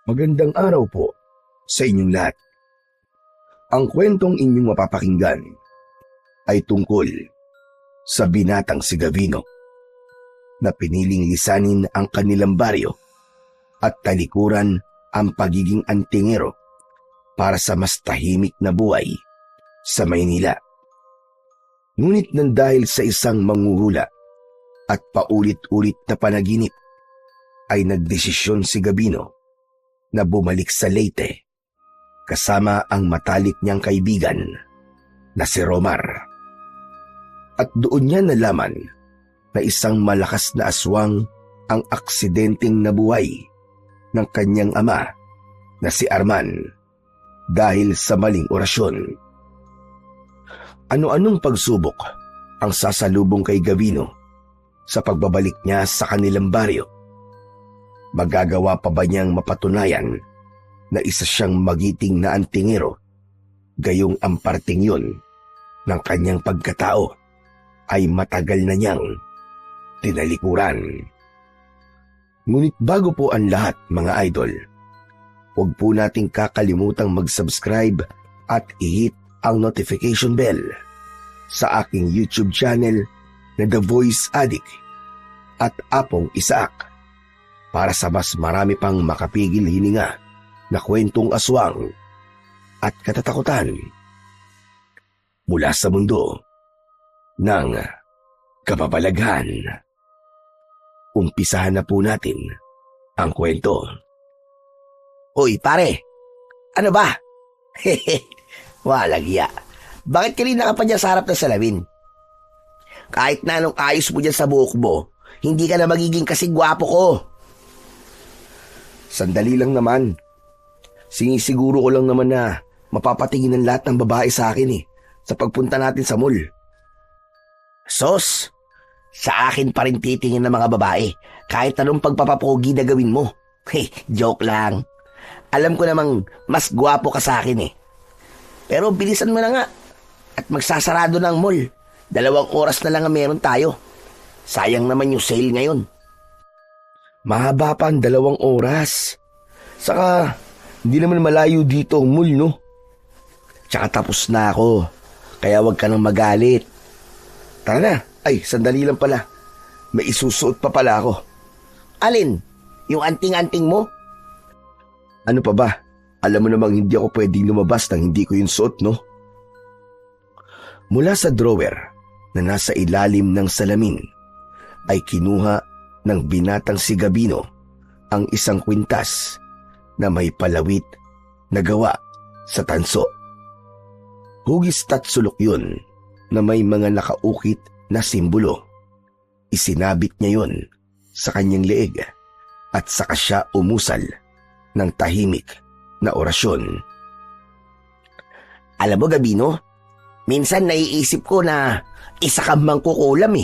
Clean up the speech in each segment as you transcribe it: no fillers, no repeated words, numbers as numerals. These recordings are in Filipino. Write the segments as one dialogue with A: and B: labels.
A: Magandang araw po sa inyong lahat. Ang kwentong inyong mapapakinggan ay tungkol sa binatang si Gavino na piniling lisanin ang kanilang baryo at talikuran ang pagiging antingero para sa mas tahimik na buhay sa Maynila. Ngunit nang dahil sa isang manghuhula at paulit-ulit na panaginip ay nagdesisyon si Gavino na bumalik sa Leyte kasama ang matalik niyang kaibigan na si Romar. At doon niya nalaman na isang malakas na aswang ang aksidenteng nabuhay ng kanyang ama na si Arman dahil sa maling orasyon. Ano-anong pagsubok ang sasalubong kay Gavino sa pagbabalik niya sa kanilang baryo? Magagawa pa ba niyang mapatunayan na isa siyang magiting na antingero, gayong ang parting yun ng kanyang pagkatao ay matagal na niyang tinalikuran? Ngunit bago po ang lahat, mga idol, huwag po nating kakalimutang mag-subscribe at i-hit ang notification bell sa aking YouTube channel na The Voice Addict at Apong Isaak para sa mas marami pang makapigil hininga na kwentong aswang at katatakutan mula sa mundo ng kababalaghan. Umpisahan na po natin ang kwento.
B: Uy, pare! Ano ba? Walang iya. Bakit kanina ka pa dyan sa harap ng salamin? Kahit na anong ayos mo dyan sa buhok mo, hindi ka na magiging kasing gwapo ko.
A: Sandali lang naman. Sinisiguro ko lang naman na mapapatingin ng lahat ng babae sa akin sa pagpunta natin sa mall.
B: Sos, sa akin pa rin titingin ng mga babae kahit anong pagpapapogi na gawin mo. Joke lang. Alam ko namang mas gwapo ka sa akin Pero bilisan mo na nga at magsasarado ng mall. 2 oras na lang ang meron tayo. Sayang naman yung sale ngayon.
A: Mahaba pa ang 2 oras. Saka, hindi naman malayo dito ang mall, no?
B: Tsaka tapos na ako, kaya wag ka nang magalit.
A: Tara na. Ay, sandali lang pala. May isusuot pa pala ako.
B: Alin? Yung anting-anting mo?
A: Ano pa ba? Alam mo namang hindi ako pwedeng lumabas nang hindi ko yung suot, no? Mula sa drawer na nasa ilalim ng salamin ay kinuha ng binatang si Gavino ang isang kwintas na may palawit na gawa sa tanso. Hugis at sulok yun na may mga nakaukit na simbolo. Isinabit niya yun sa kanyang leeg at saka siya umusal ng tahimik na orasyon.
B: Alam mo, Gavino, minsan naiisip ko na isa kang mangkukulam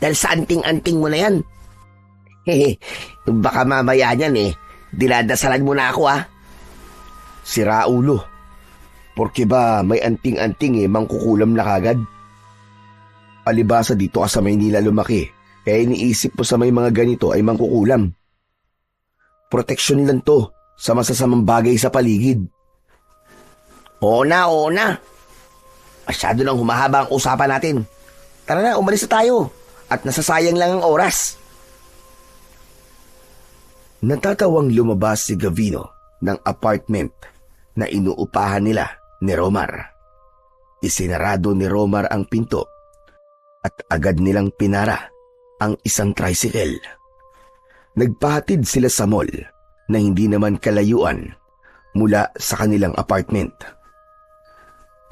B: dahil sa anting-anting mo na yan. Baka mamaya niyan dinadasalan mo na ako
A: Sira ulo. Porke ba may anting-anting mangkukulam na kagad? Palibasa dito ka sa Maynila lumaki, kaya iniisip mo sa may mga ganito ay mangkukulam. Proteksyon lang to sa masasamang bagay sa paligid.
B: Oo na. Masyado nang humahaba ang usapan natin. Tara na, umalis na tayo. At nasasayang lang ang oras.
A: Natatawang lumabas si Gavino ng apartment na inuupahan nila ni Romar. Isinarado ni Romar ang pinto at agad nilang pinara ang isang tricycle. Nagpahatid sila sa mall na hindi naman kalayuan mula sa kanilang apartment.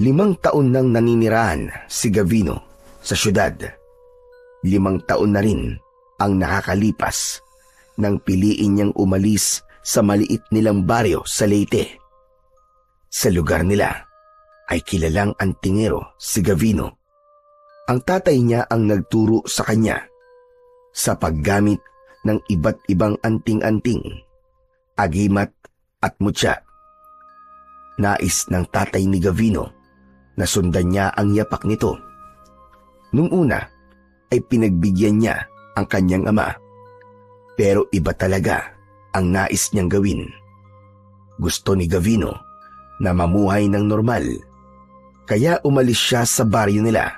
A: 5 taon nang naninirahan si Gavino sa syudad. 5 taon na rin ang nakakalipas nang piliin niyang umalis sa maliit nilang baryo sa Leyte. Sa lugar nila ay kilalang antingero si Gavino. Ang tatay niya ang nagturo sa kanya sa paggamit ng iba't ibang anting-anting, agimat at mutya. Nais ng tatay ni Gavino na sundan niya ang yapak nito. Nung una ay pinagbigyan niya ang kanyang ama, pero iba talaga ang nais niyang gawin. Gusto ni Gavino na mamuhay ng normal, kaya umalis siya sa baryo nila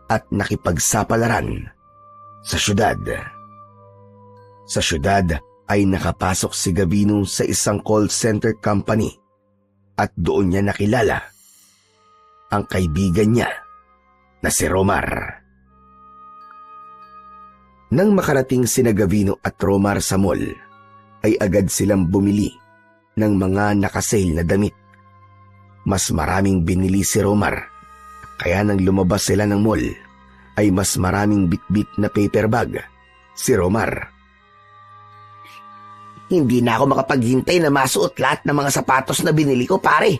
A: at nakipagsapalaran sa syudad. Sa syudad ay nakapasok si Gavino sa isang call center company at doon niya nakilala ang kaibigan niya na si Romar. Nang makarating sina Gavino at Romar sa mall, ay agad silang bumili ng mga nakasale na damit. Mas maraming binili si Romar, kaya nang lumabas sila ng mall, ay mas maraming bitbit na paper bag si Romar.
B: Hindi na ako makapaghintay na masuot lahat ng mga sapatos na binili ko, pare.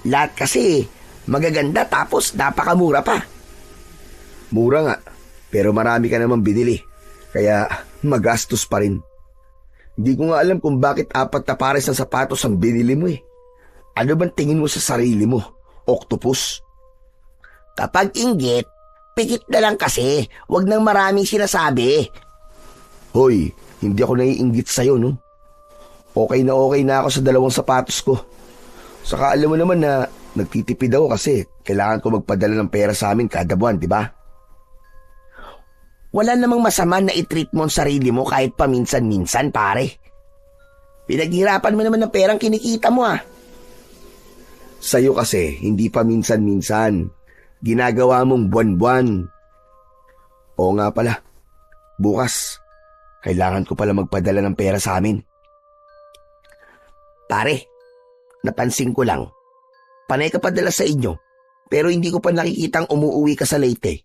B: Lahat kasi magaganda tapos napakamura pa.
A: Mura nga, pero marami ka naman binili, kaya magastos pa rin. Hindi ko nga alam kung bakit 4 na pares ng sapatos ang binili mo eh. Ano bang tingin mo sa sarili mo, octopus?
B: Kapag inggit, pikit na lang kasi. Huwag nang maraming sinasabi.
A: Hoy, hindi ako naiinggit sa'yo, no? Okay na ako sa 2 sapatos ko. Saka alam mo naman na nagtitipid ako kasi kailangan ko magpadala ng pera sa amin kada buwan, di ba?
B: Wala namang masama na i-treat mo ang sarili mo kahit paminsan-minsan, pare. Pinaghirapan mo naman ng perang kinikita mo, ah.
A: Sa'yo kasi, hindi pa minsan-minsan. Ginagawa mong buwan-buwan. Oo nga pala, bukas, kailangan ko pala magpadala ng pera sa amin.
B: Pare, napansin ko lang, panay ka padala sa inyo, pero hindi ko pa nakikitang umuwi ka sa Leyte.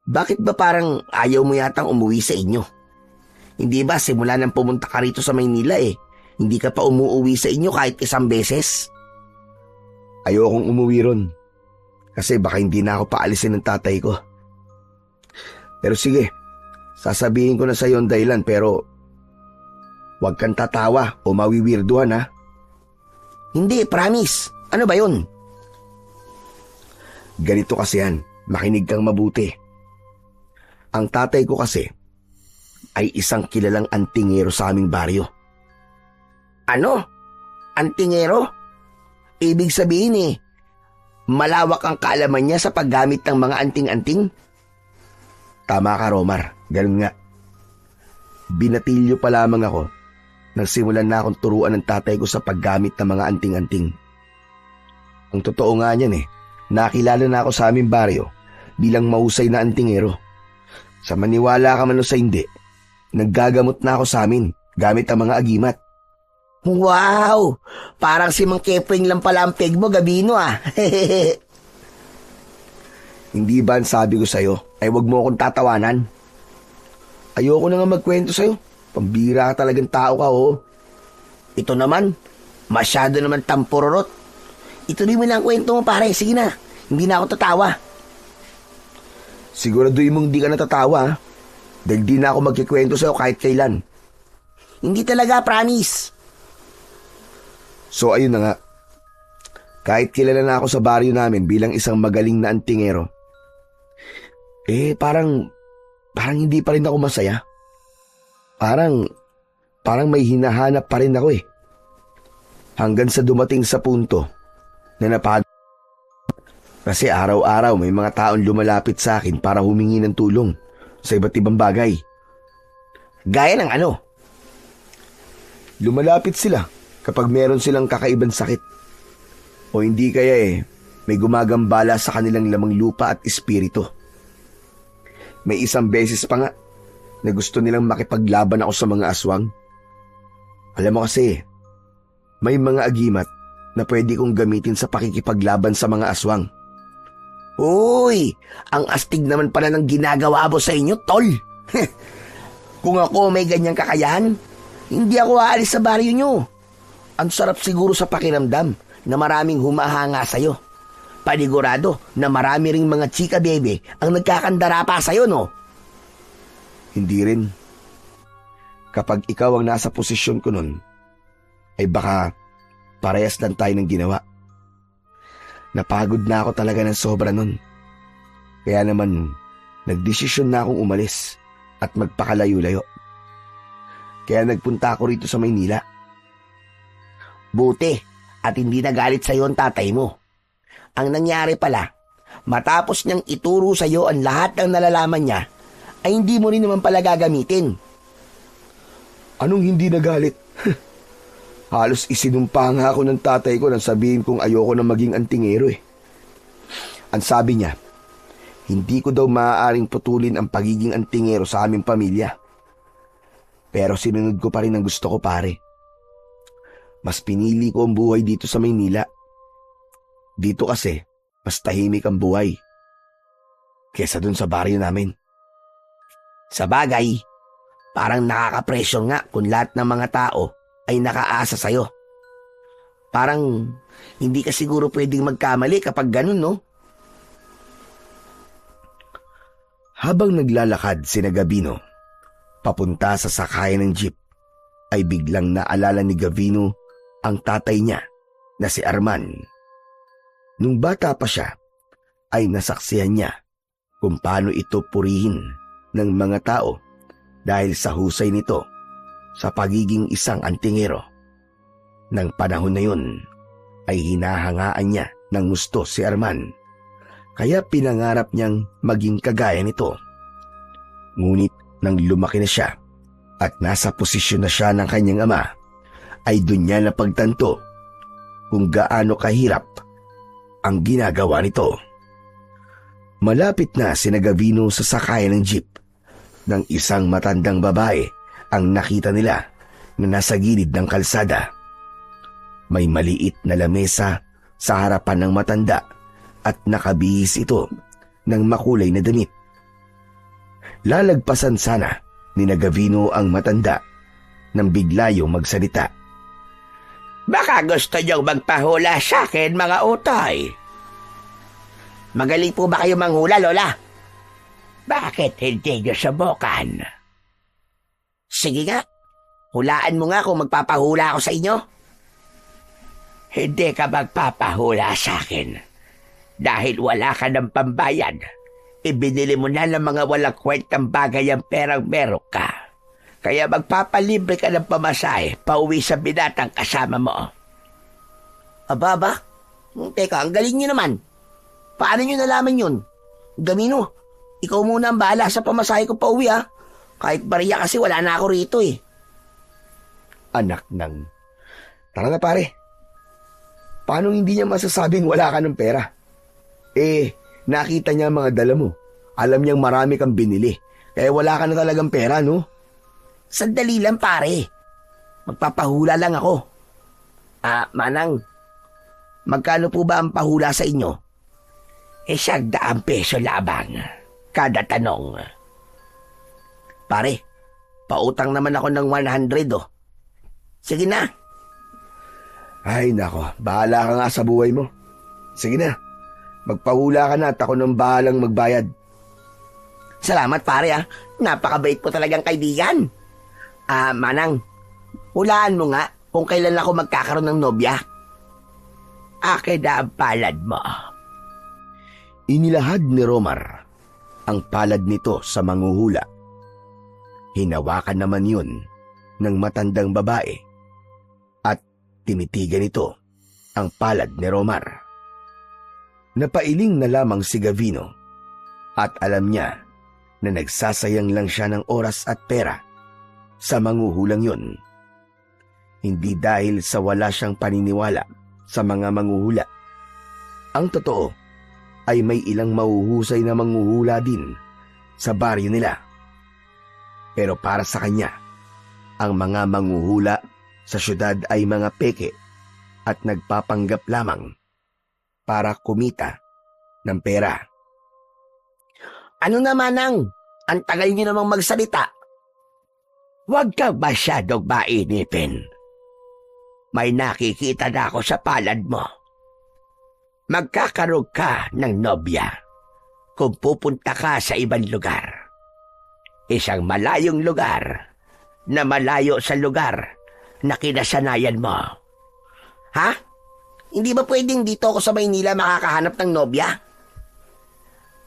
B: Bakit ba parang ayaw mo yatang umuwi sa inyo? Hindi ba simula nang pumunta ka rito sa Maynila hindi ka pa umuwi sa inyo kahit isang beses?
A: Ayokong umuwi ron. Kasi baka hindi na ako paalisin ng tatay ko. Pero sige, sasabihin ko na sa iyo ang dahilan pero huwag kang tatawa o mawiwirduhan ha.
B: Hindi, promise. Ano ba yun?
A: Ganito kasi yan, makinig kang mabuti. Ang tatay ko kasi ay isang kilalang antingero sa aming baryo.
B: Ano? Antingero? Ibig sabihin malawak ang kaalaman niya sa paggamit ng mga anting-anting?
A: Tama ka, Romar. Ganun nga. Binatilyo pa lamang ako nang simulan na akong turuan ng tatay ko sa paggamit ng mga anting-anting. Ang totoo nga niyan nakilala na ako sa aming baryo bilang mahusay na antingero. Sa maniwala ka man o sa hindi, naggagamot na ako sa amin gamit ang mga agimat.
B: Wow! Parang si Mang Kepring lang pala ang peg mo, Gavino ah.
A: Hindi ba ang sabi ko sa'yo ay wag mo akong tatawanan? Ayoko na nga magkwento sa'yo. Pambira ka talagang tao ka, oh.
B: Ito naman, masyado naman tampururot. Ituloy mo na ang kwento mo, pare. Sige na, hindi na ako tatawa.
A: Siguraduhin mong di ka natatawa, ha? Dahil di na ako magkikwento sa'yo kahit kailan.
B: Hindi talaga, promise.
A: So ayun na nga. Kahit kilala na ako sa baryo namin bilang isang magaling na antingero, parang hindi pa rin ako masaya. Parang may hinahanap pa rin ako Hanggang sa dumating sa punto na napagod. Kasi araw-araw may mga taong lumalapit sa akin para humingi ng tulong sa iba't ibang bagay.
B: Gaya ng ano?
A: Lumalapit sila kapag meron silang kakaibang sakit. O hindi kaya may gumagambala sa kanilang lamang lupa at espiritu. May isang beses pa nga na gusto nilang makipaglaban ako sa mga aswang. Alam mo kasi, may mga agimat na pwede kong gamitin sa pakikipaglaban sa mga aswang.
B: Uy, ang astig naman pala ng ginagawa mo sa inyo, tol. Kung ako may ganyang kakayahan, hindi ako aalis sa baryo nyo. Ang sarap siguro sa pakiramdam na maraming humahanga sa'yo. Panigurado na marami ring mga chika bebe ang nagkakandara pa sa'yo, no?
A: Hindi rin. Kapag ikaw ang nasa posisyon ko nun, ay baka parehas lang tayo ng ginawa. Napagod na ako talaga ng sobra nun. Kaya naman, nagdesisyon na akong umalis at magpakalayo-layo. Kaya nagpunta ako rito sa Maynila.
B: Buti at hindi nagalit sa'yo ang tatay mo. Ang nangyari pala, matapos niyang ituro sa'yo ang lahat ng nalalaman niya, ay hindi mo rin naman pala gagamitin.
A: Anong hindi nagalit? Halos isinumpa nga ako ng tatay ko nang sabihin kong ayoko na maging antingero eh. Ang sabi niya, hindi ko daw maaaring putulin ang pagiging antingero sa aming pamilya. Pero sinunod ko pa rin ang gusto ko, pare. Mas pinili ko ang buhay dito sa Maynila. Dito kasi, mas tahimik ang buhay kesa dun sa baryo namin.
B: Sa bagay, parang nakakapresyon nga kung lahat ng mga tao ay nakaasa sa'yo. Parang hindi ka siguro pwedeng magkamali kapag ganun, no?
A: Habang naglalakad sina Gavino papunta sa sakayan ng jeep, ay biglang naalala ni Gavino ang tatay niya na si Arman. Nung bata pa siya, ay nasaksihan niya kung paano ito purihin ng mga tao dahil sa husay nito sa pagiging isang antingero. Nang panahon na yun, ay hinahangaan niya ng gusto si Arman, kaya pinangarap niyang maging kagaya nito. Ngunit nang lumaki na siya at nasa posisyon na siya ng kanyang ama, ay doon niya napagtanto kung gaano kahirap ang ginagawa nito. Malapit na sina Gavino sa sakayan ng jeep ng isang matandang babae ang nakita nila na nasa gilid ng kalsada. May maliit na lamesa sa harapan ng matanda at nakabihis ito ng makulay na damit. Lalagpasan sana ni Gavino ang matanda nang bigla yung magsalita.
B: Baka gusto niyong magpahula sa akin, mga utay. Magaling po ba kayo manghula, Lola? Bakit hindi niyo subukan? Sige nga, hulaan mo nga kung magpapahula ako sa inyo. Hindi ka magpapahula sa akin dahil wala ka ng pambayad. Ibinili mo na ng mga walang kwentang bagay ang perang meron ka. Kaya magpapalibre ka ng pamasahe pauwi sa binatang kasama mo. Aba? Teka, ang galing niyo naman. Paano niyo nalaman yun? Gavino, ikaw muna ang bahala sa pamasahe ko pauwi, ha? Kahit bariya kasi wala na ako rito eh.
A: Anak ng... Tara na, pare. Paano hindi niya masasabing wala ka ng pera? Nakita niya ang mga dala mo. Alam niyang marami kang binili. Kaya wala ka na talagang pera, no?
B: Sandali lang, pare. Magpapahula lang ako. Manang, magkano po ba ang pahula sa inyo? 100 peso labang kada tanong. Pare, pautang naman ako ng 100, oh. Sige na.
A: Ay, nako. Bahala ka nga sa buhay mo. Sige na. Magpahula ka na at ako nang bahalang magbayad.
B: Salamat, pare, ah. Napakabait po talagang kaibigan. Manang, hulaan mo nga kung kailan ako magkakaroon ng nobya. Akin na ang palad mo.
A: Inilahad ni Romar ang palad nito sa manghuhula. Hinawakan naman yun ng matandang babae at tinitigan ito ang palad ni Romar. Napailing na lamang si Gavino at alam niya na nagsasayang lang siya ng oras at pera sa manghuhulang yun. Hindi dahil sa wala siyang paniniwala sa mga manghuhula. Ang totoo ay may ilang mahuhusay na manghuhula din sa baryo nila. Pero para sa kanya, ang mga manghuhula sa syudad ay mga peke at nagpapanggap lamang para kumita ng pera.
B: Ano naman ang tagal niyo namang magsalita? Huwag kang masyadong mainipin. May nakikita na ako sa palad mo. Magkakaroon ka ng nobya kung pupunta ka sa ibang lugar. Isang malayong lugar na malayo sa lugar na kinasanayan mo. Ha? Hindi ba pwedeng dito ako sa Maynila makakahanap ng nobya?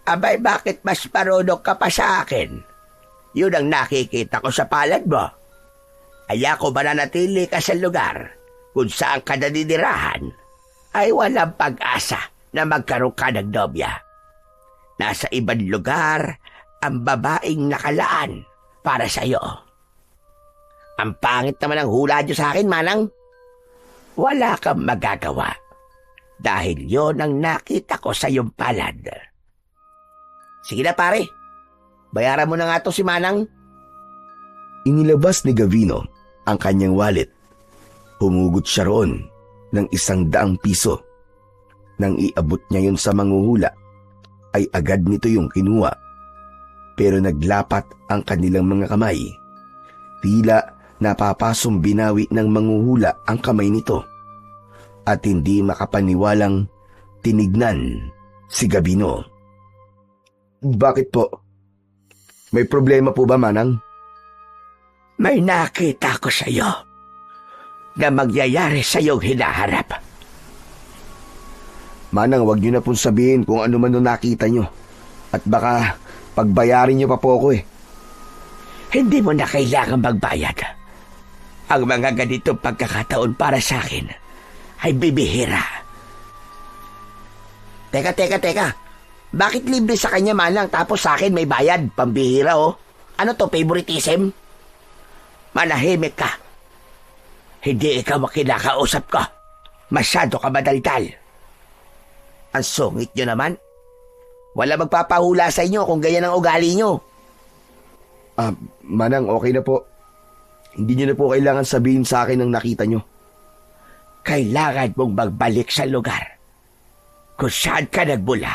B: Abay, bakit mas marunong ka pa sa akin? Yun ang nakikita ko sa palad mo. Kaya ko mananatili ka sa lugar kung saan ka naninirahan, ay walang pag-asa na magkaroon ka ng nobya. Nasa ibang lugar ang babaeng nakalaan para sa iyo. Ang pangit naman ang hula niyo sa akin, Manang. Wala kang magagawa dahil yon ang nakita ko sa iyong palad. Sige na pare, bayaran mo na nga to si Manang.
A: Inilabas ni Gavino ang kanyang wallet. Humugot siya roon ng 100 piso. Nang iabot niya yun sa manghuhula, ay agad nito yung kinuha. Pero naglapat ang kanilang mga kamay. Tila napapasong binawi ng manghuhula ang kamay nito. At hindi makapaniwalang tinignan si Gavino. Bakit po? May problema po ba, Manang?
B: May nakita ko sa iyo na magyayari sa iyong hinaharap.
A: Manang, wag niyo na pong sabihin kung ano man nung nakita niyo. At baka pagbayarin niyo pa po ako eh.
B: Hindi mo na kailangan magbayad. Ang mga ganitong pagkakataon para sa akin ay bibihira. Teka. Bakit libre sa kanya, Manang, tapos sa akin may bayad? Pambihira, oh. Ano to, favoritism? Manahimik ka. Hindi ikaw makinakausap ko. Masyado ka madaldal. Ang sungit nyo naman. Wala magpapahula sa inyo kung ganyan ang ugali nyo.
A: Manang, okay na po. Hindi niyo na po kailangan sabihin sa akin ang nakita niyo.
B: Kailangan mong magbalik sa lugar kung saan ka nagmula.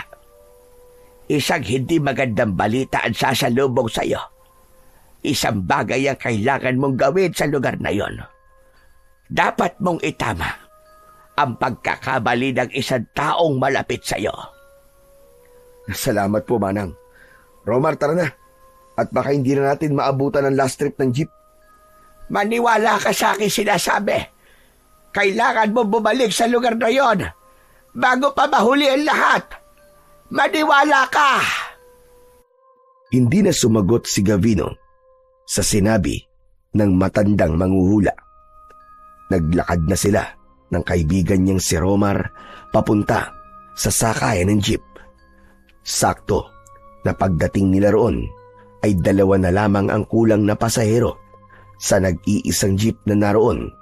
B: Isang hindi magandang balita ang sasalubong sa iyo. Isang bagay ang kailangan mong gawin sa lugar na yon. Dapat mong itama ang pagkakamali ng isang taong malapit sa iyo.
A: Salamat po, Manang. Romar, tara na. At baka hindi na natin maabutan ang last trip ng jeep.
B: Maniwala ka sa akin sinasabi. Kailangan mo bumalik sa lugar na yon bago pa mahuli ang lahat. Maniwala ka!
A: Hindi na sumagot si Gavino sa sinabi ng matandang manghuhula. Naglakad na sila ng kaibigan niyang si Romar papunta sa sakayan ng jeep. Sakto na pagdating nila roon ay 2 na lamang ang kulang na pasahero sa nag-iisang jeep na naroon.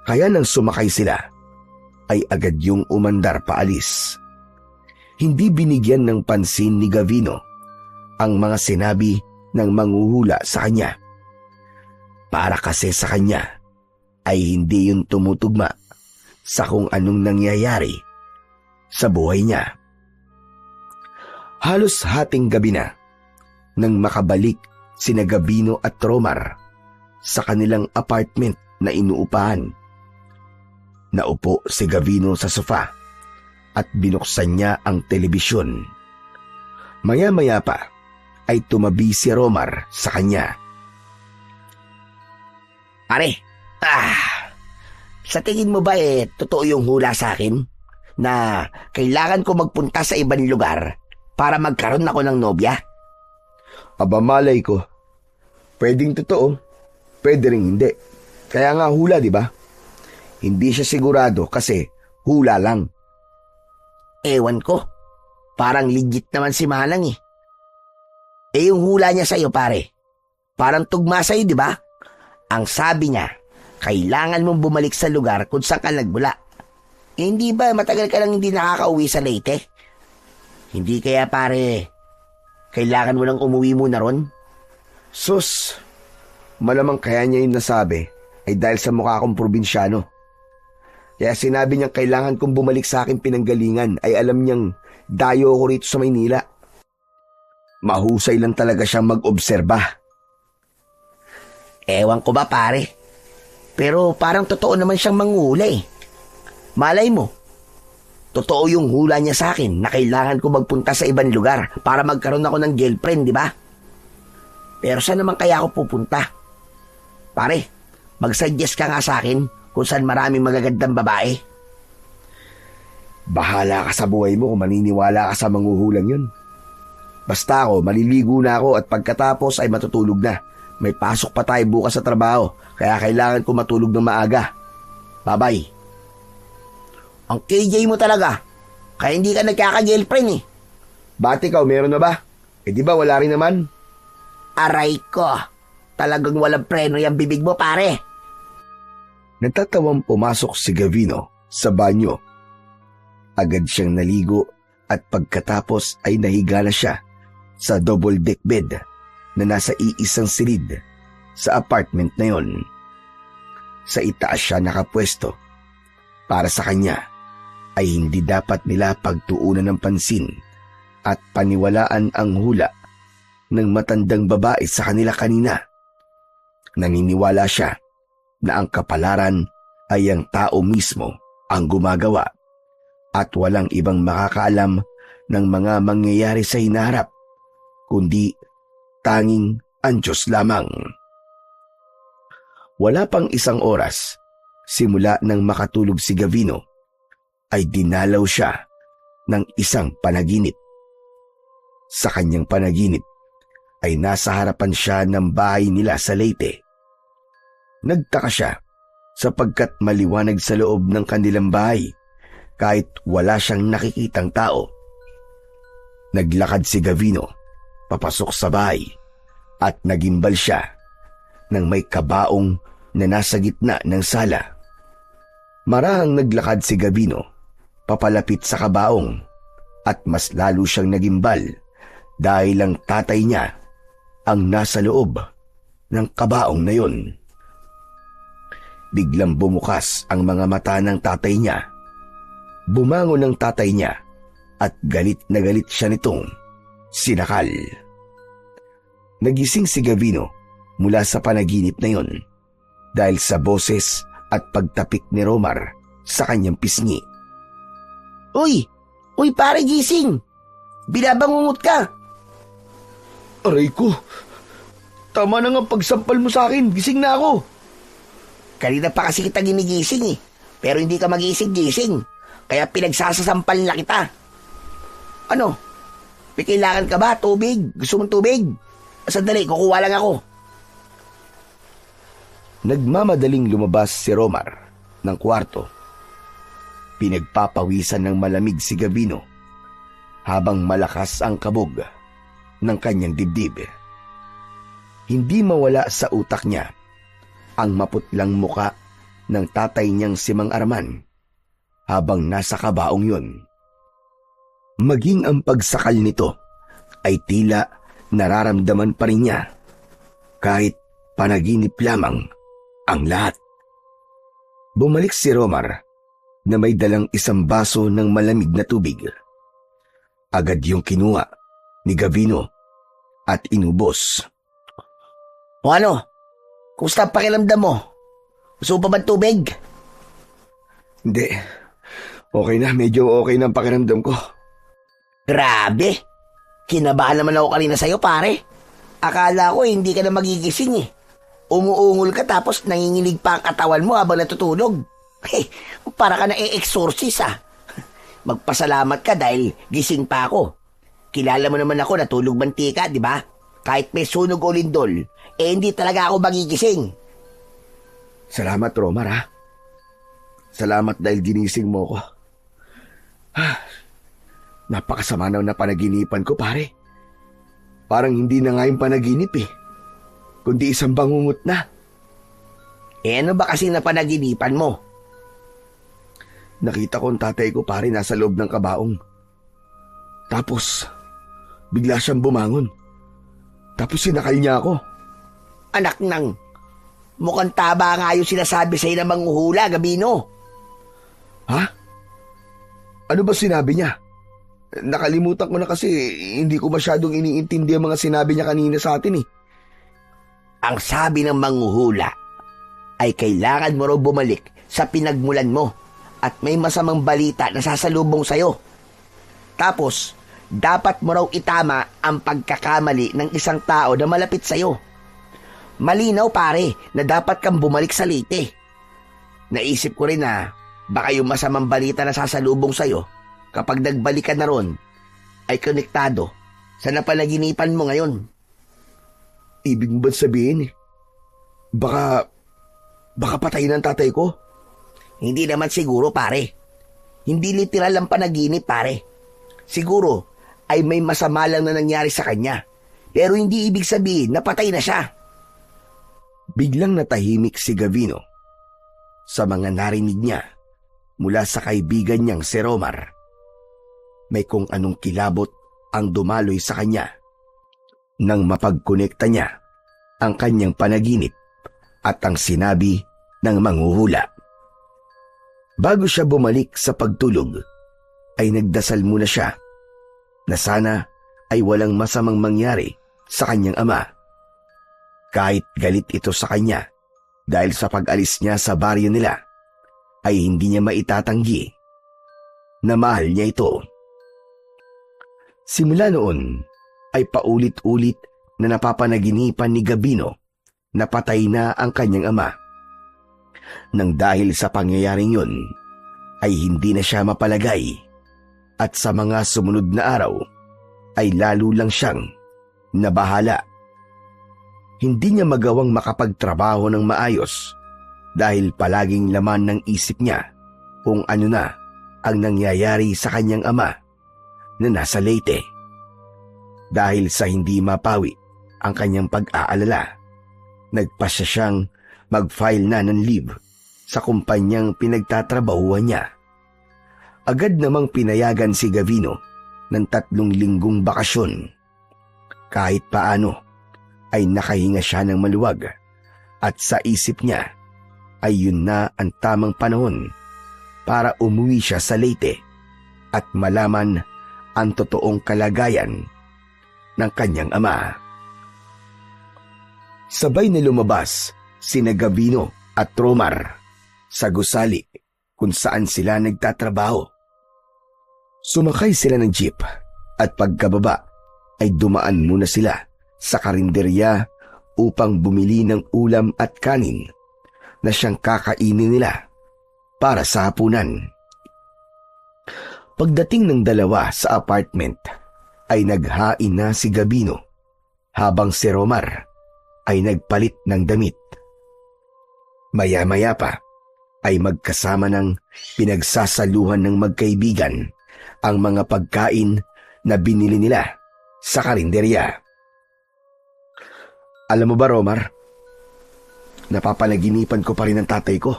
A: Kaya nang sumakay sila ay agad yung umandar paalis. Hindi binigyan ng pansin ni Gavino ang mga sinabi ng manghuhula sa kanya. Para kasi sa kanya ay hindi yun tumutugma sa kung anong nangyayari sa buhay niya. Halos hating gabi na nang makabalik sina Gavino at Romar sa kanilang apartment na inuupahan. Naupo si Gavino sa sofa at binuksan niya ang telebisyon. Maya-maya pa ay tumabi si Romar sa kanya.
B: Pare, sa tingin mo ba totoo yung hula sa akin na kailangan ko magpunta sa ibang lugar para magkaroon ako ng nobya?
A: Aba, malay ko. Pwedeng totoo, pwede rin hindi. Kaya nga hula, di ba? Hindi siya sigurado kasi hula lang.
B: Ewan ko. Parang legit naman si Manang eh. Yung hula niya sa'yo, pare. Parang tugma sa'yo, di ba? Ang sabi niya, kailangan mong bumalik sa lugar kung saan ka nagmula. Hindi ba matagal ka lang hindi nakakauwi sa Leyte? Hindi kaya, pare, kailangan mo nang umuwi muna ron?
A: Sus, malamang kaya niya yung nasabi ay dahil sa mukha kong probinsyano. Kaya sinabi niyang kailangan kong bumalik sa aking pinanggalingan ay alam niyang dayo ko rito sa Maynila. Mahusay lang talaga siyang mag-obserba.
B: Ewan ko ba, pare? Pero parang totoo naman siyang manghula eh. Malay mo, totoo yung hula niya sa akin na kailangan ko magpunta sa ibang lugar para magkaroon ako ng girlfriend, di ba? Pero saan naman kaya ako pupunta? Pare, mag-suggest ka nga sa akin kung saan maraming magagandang babae.
A: Bahala ka sa buhay mo kung maniniwala ka sa manghuhulang yun. Basta ako, maliligo na ako at pagkatapos ay matutulog na. May pasok pa tayo bukas sa trabaho, kaya kailangan ko matulog ng maaga.
B: Babay. Ang KJ mo talaga. Kaya hindi ka nagkaka-girlfriend eh.
A: Ba't ikaw, meron na ba? Di ba wala rin naman?
B: Aray ko. Talagang walang preno yung bibig mo, pare.
A: Natatawang pumasok si Gavino sa banyo. Agad siyang naligo at pagkatapos ay nahiga na siya sa double deck bed na nasa iisang silid sa apartment na yon. Sa itaas siya nakapwesto. Para sa kanya ay hindi dapat nila pagtuunan ng pansin at paniwalaan ang hula ng matandang babae sa kanila kanina. Naniniwala siya na ang kapalaran ay ang tao mismo ang gumagawa at walang ibang makakaalam ng mga mangyayari sa hinaharap, kundi tanging ang Diyos lamang. Wala pang isang oras, simula nang makatulog si Gavino, ay dinalaw siya ng isang panaginip. Sa kanyang panaginip ay nasa harapan siya ng bahay nila sa Leyte. Nagtaka siya sapagkat maliwanag sa loob ng kanilang bahay kahit wala siyang nakikitang tao. Naglakad si Gavino papasok sa bahay at nagimbal siya nang may kabaong na nasa gitna ng sala. Marahang naglakad si Gavino papalapit sa kabaong at mas lalo siyang nagimbal dahil ang tatay niya ang nasa loob ng kabaong na yun. Biglang bumukas ang mga mata ng tatay niya. Bumangon ang tatay niya at galit na galit siya nitong sinakal. Nagising si Gavino mula sa panaginip na yon dahil sa boses at pagtapik ni Romar sa kanyang pisngi.
B: Uy! Uy, pare, gising! Binabangungot ka!
A: Aray ko! Tama na nga pagsampal mo sa akin. Gising na ako.
B: Kanina pa kasi kita ginigising eh. Pero hindi ka magising-gising. Kaya pinagsasasampal na kita. Ano? May kailangan ka ba? Tubig? Gusto mong tubig? Sandali, kukuha lang ako.
A: Nagmamadaling lumabas si Romar ng kwarto. Pinagpapawisan ng malamig si Gavino habang malakas ang kabog ng kanyang dibdib. Hindi mawala sa utak niya ang maputlang muka ng tatay niyang si Mang Arman habang nasa kabaong yun. Maging ang pagsakal nito ay tila nararamdaman pa rin niya kahit panaginip lamang ang lahat. Bumalik si Romar na may dalang isang baso ng malamig na tubig. Agad yung kinuha ni Gavino at inubos.
B: O ano? Kumusta ang pakiramdam mo? Gusto mo pa ba tubig?
A: Hindi. Okay na, medyo okay na ang pakiramdam ko.
B: Grabe! Kinabahan naman ako kanina sa'yo, pare. Akala ko hindi ka na magigising eh. Umuungol ka tapos nanginginig pa ang katawan mo habang natutulog. Hey, para ka na e-exorcist ah. Magpasalamat ka dahil gising pa ako. Kilala mo naman ako natulog mantika, di ba? Kahit may sunog o lindol, hindi talaga ako magigising.
A: Salamat, Romar, ha? Salamat dahil ginising mo ko. Napakasama na panaginipan ko, pare. Parang hindi na nga yung panaginip eh, kundi isang bangungot na.
B: Ano ba kasi na panaginipan mo?
A: Nakita ko ang tatay ko, pare, nasa loob ng kabaong. Tapos, bigla siyang bumangon. Tapos sinakal niya ako.
B: Anak nang, mukhang taba nga yung sinasabi sa'yo ng manghuhula, Gavino.
A: Ha? Ano ba sinabi niya? Nakalimutan ko na kasi hindi ko masyadong iniintindi ang mga sinabi niya kanina sa atin eh.
B: Ang sabi ng manghuhula ay kailangan mo raw bumalik sa pinagmulan mo at may masamang balita na sasalubong sa'yo. Tapos, dapat mo raw itama ang pagkakamali ng isang tao na malapit sa'yo. Malinaw pare na dapat kang bumalik sa Leyte. Naisip ko rin na baka yung masamang balita na sasalubong sa'yo kapag nagbalik ka na ron ay konektado sa napanaginipan mo ngayon.
A: Ibig mo ba sabihin baka patayin ang tatay ko?
B: Hindi naman siguro, pare. Hindi literal ang panaginip, pare. Siguro ay may masama lang na nangyari sa kanya. Pero hindi ibig sabihin na patay na siya.
A: Biglang natahimik si Gavino sa mga narinig niya mula sa kaibigan niyang si Romar. May kung anong kilabot ang dumaloy sa kanya nang mapagkonekta niya ang kanyang panaginip at ang sinabi ng manghuhula. Bago siya bumalik sa pagtulog, ay nagdasal muna siya na sana ay walang masamang mangyari sa kanyang ama. Kahit galit ito sa kanya dahil sa pag-alis niya sa baryo nila, ay hindi niya maitatanggi na mahal niya ito. Simula noon ay paulit-ulit na napapanaginipan ni Gavino na patay na ang kanyang ama. Nang dahil sa pangyayaring yun, ay hindi na siya mapalagay at sa mga sumunod na araw ay lalo lang siyang nabahala. Hindi niya magawang makapagtrabaho ng maayos dahil palaging laman ng isip niya kung ano na ang nangyayari sa kanyang ama na nasa Leyte. Dahil sa hindi mapawi ang kanyang pag-aalala, nagpasya siyang mag-file na ng leave sa kumpanyang pinagtatrabahuan niya. Agad namang pinayagan si Gavino ng 3 linggong bakasyon. Kahit paano ay nakahinga siya ng maluwag at sa isip niya ay yun na ang tamang panahon para umuwi siya sa Leyte at malaman ang totoong kalagayan ng kanyang ama. Sabay na lumabas sina Gavino at Romar sa gusali kung saan sila nagtatrabaho. Sumakay sila ng jeep at pagkababa ay dumaan muna sila sa karinderya upang bumili ng ulam at kanin na siyang kakainin nila para sa hapunan. Pagdating ng dalawa sa apartment ay naghain na si Gavino habang si Romar ay nagpalit ng damit. Maya-maya pa ay magkasama ng pinagsasaluhan ng magkaibigan ang mga pagkain na binili nila sa karinderya. Alam mo ba, Romar, napapanaginipan ko pa rin ang tatay ko.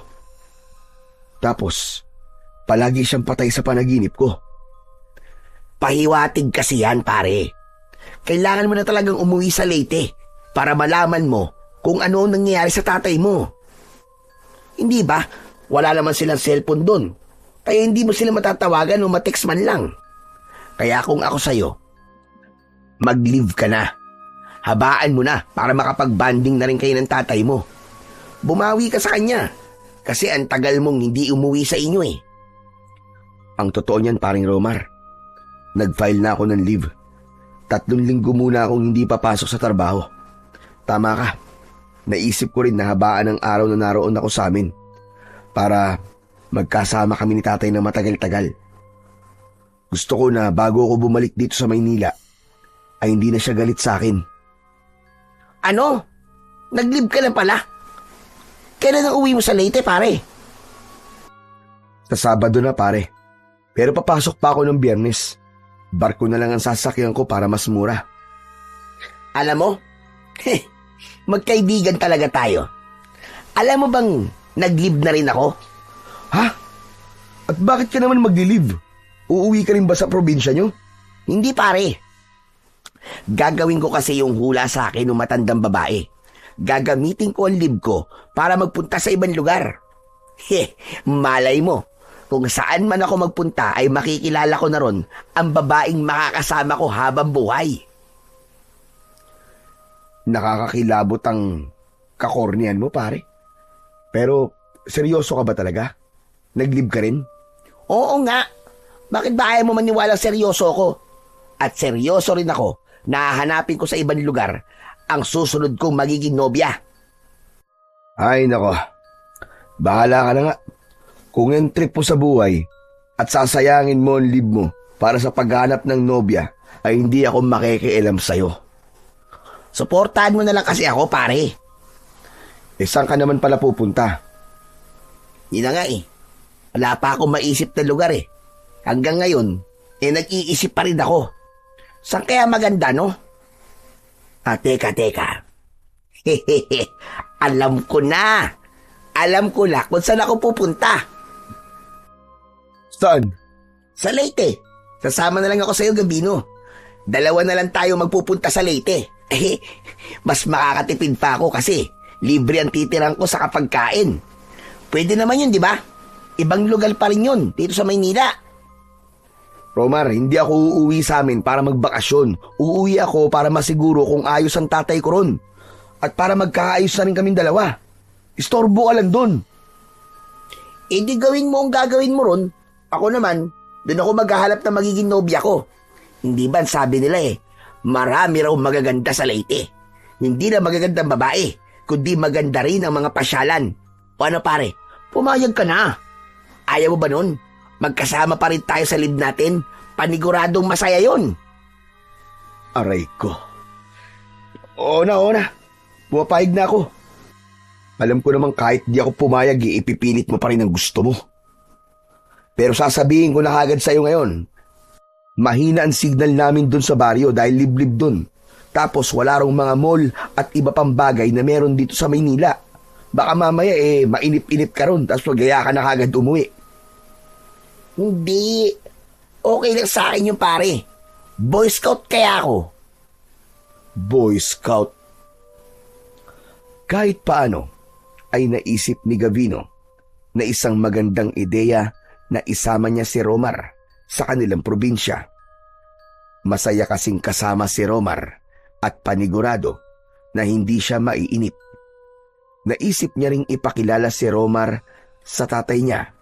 A: Tapos, palagi siyang patay sa panaginip ko.
B: Pahiwatig kasi yan, pare. Kailangan mo na talagang umuwi sa Leyte para malaman mo kung ano ang nangyayari sa tatay mo. Hindi ba? Wala naman silang cellphone doon. Kaya hindi mo sila matatawagan o matext man lang. Kaya kung ako sa'yo, mag-leave ka na. Habaan mo na para makapag-banding na rin kayo ng tatay mo. Bumawi ka sa kanya kasi ang tagal mong hindi umuwi sa inyo eh.
A: Ang totoo niyan, paring Romar, nag-file na ako ng leave. 3 linggo muna akong hindi papasok sa trabaho. Tama ka. Naisip ko rin na habaan ang araw na naroon ako sa amin para magkasama kami ni tatay na matagal-tagal. Gusto ko na bago ako bumalik dito sa Maynila ay hindi na siya galit sa akin.
B: Ano? Nag-leave ka na pala? Kailan ang uwi mo sa Leyte, pare?
A: Sa Sabado na, pare. Pero papasok pa ako ng Biyernes. Barko na lang ang sasakyan ko para mas mura.
B: Alam mo, magkaibigan talaga tayo. Alam mo bang nag-leave na rin ako?
A: Ha? At bakit ka naman mag-leave? Uuwi ka rin ba sa probinsya nyo?
B: Hindi, pare. Gagawin ko kasi yung hula sa akin ng matandang babae. Gagamitin ko ang leave ko para magpunta sa ibang lugar. Malay mo, kung saan man ako magpunta ay makikilala ko na ron ang babaeng makakasama ko habang buhay.
A: Nakakakilabot ang kakornian mo, pare. Pero seryoso ka ba talaga? Nag-leave ka rin?
B: Oo nga. Bakit ba ayaw mo maniwala seryoso ako? At seryoso rin ako na hahanapin ko sa ibang lugar ang susunod kong magiging nobya.
A: Ay nako, bahala ka na nga. Kung yung trip mo sa buhay at sasayangin mo ang leave mo para sa paghanap ng nobya, ay hindi ako makikialam sa'yo.
B: Suportahan mo na lang kasi ako, pare.
A: Saan ka naman pala pupunta?
B: Yun na nga eh. Wala pa akong maisip na lugar eh. Hanggang ngayon, nag-iisip pa rin ako. Saan kaya maganda, no? Teka. Hehehe, alam ko na. Alam ko na kung saan ako pupunta.
A: Saan?
B: Sa Leyte. Sasama na lang ako sa'yo, Gabino. 2 na lang tayo magpupunta sa Leyte. Mas makakatipid pa ako kasi libre ang titirang ko sa kapagkain. Pwede naman yun, di ba? Ibang lugar pa rin yun, dito sa Maynila.
A: Romar, hindi ako uuwi sa amin para magbakasyon. Uuwi ako para masiguro kung ayos ang tatay ko ron. At para magkaayos na rin kaming 2. Istorbo ka lang dun.
B: Di gawin mo ang gagawin mo ron. Ako naman, doon ako maghahanap na magiging nobya ko. Hindi ba sabi nila marami raw magaganda sa Leyte. Hindi na magagandang babae, kundi maganda rin ang mga pasyalan. O ano pare, pumayag ka na. Ayaw mo ba nun? Magkasama pa rin tayo sa live natin. Paniguradong masaya yon.
A: Aray ko. Oo na. Pumapayag na ako. Alam ko naman kahit di ako pumayag, ipipilit mo pa rin ang gusto mo. Pero sasabihin ko na kagad sa'yo ngayon, mahina ang signal namin dun sa baryo dahil liblib dun. Tapos wala rong mga mall at iba pang bagay na meron dito sa Maynila. Baka mamaya mainip-inip ka ron tapos magaya ka na kagad umuwi.
B: Hindi. Okay lang sa akin yung pare. Boy Scout kaya ako.
A: Boy Scout. Kahit paano ay naisip ni Gavino na isang magandang ideya na isama niya si Romar sa kanilang probinsya. Masaya kasing kasama si Romar at panigurado na hindi siya maiinip. Naisip niya ring ipakilala si Romar sa tatay niya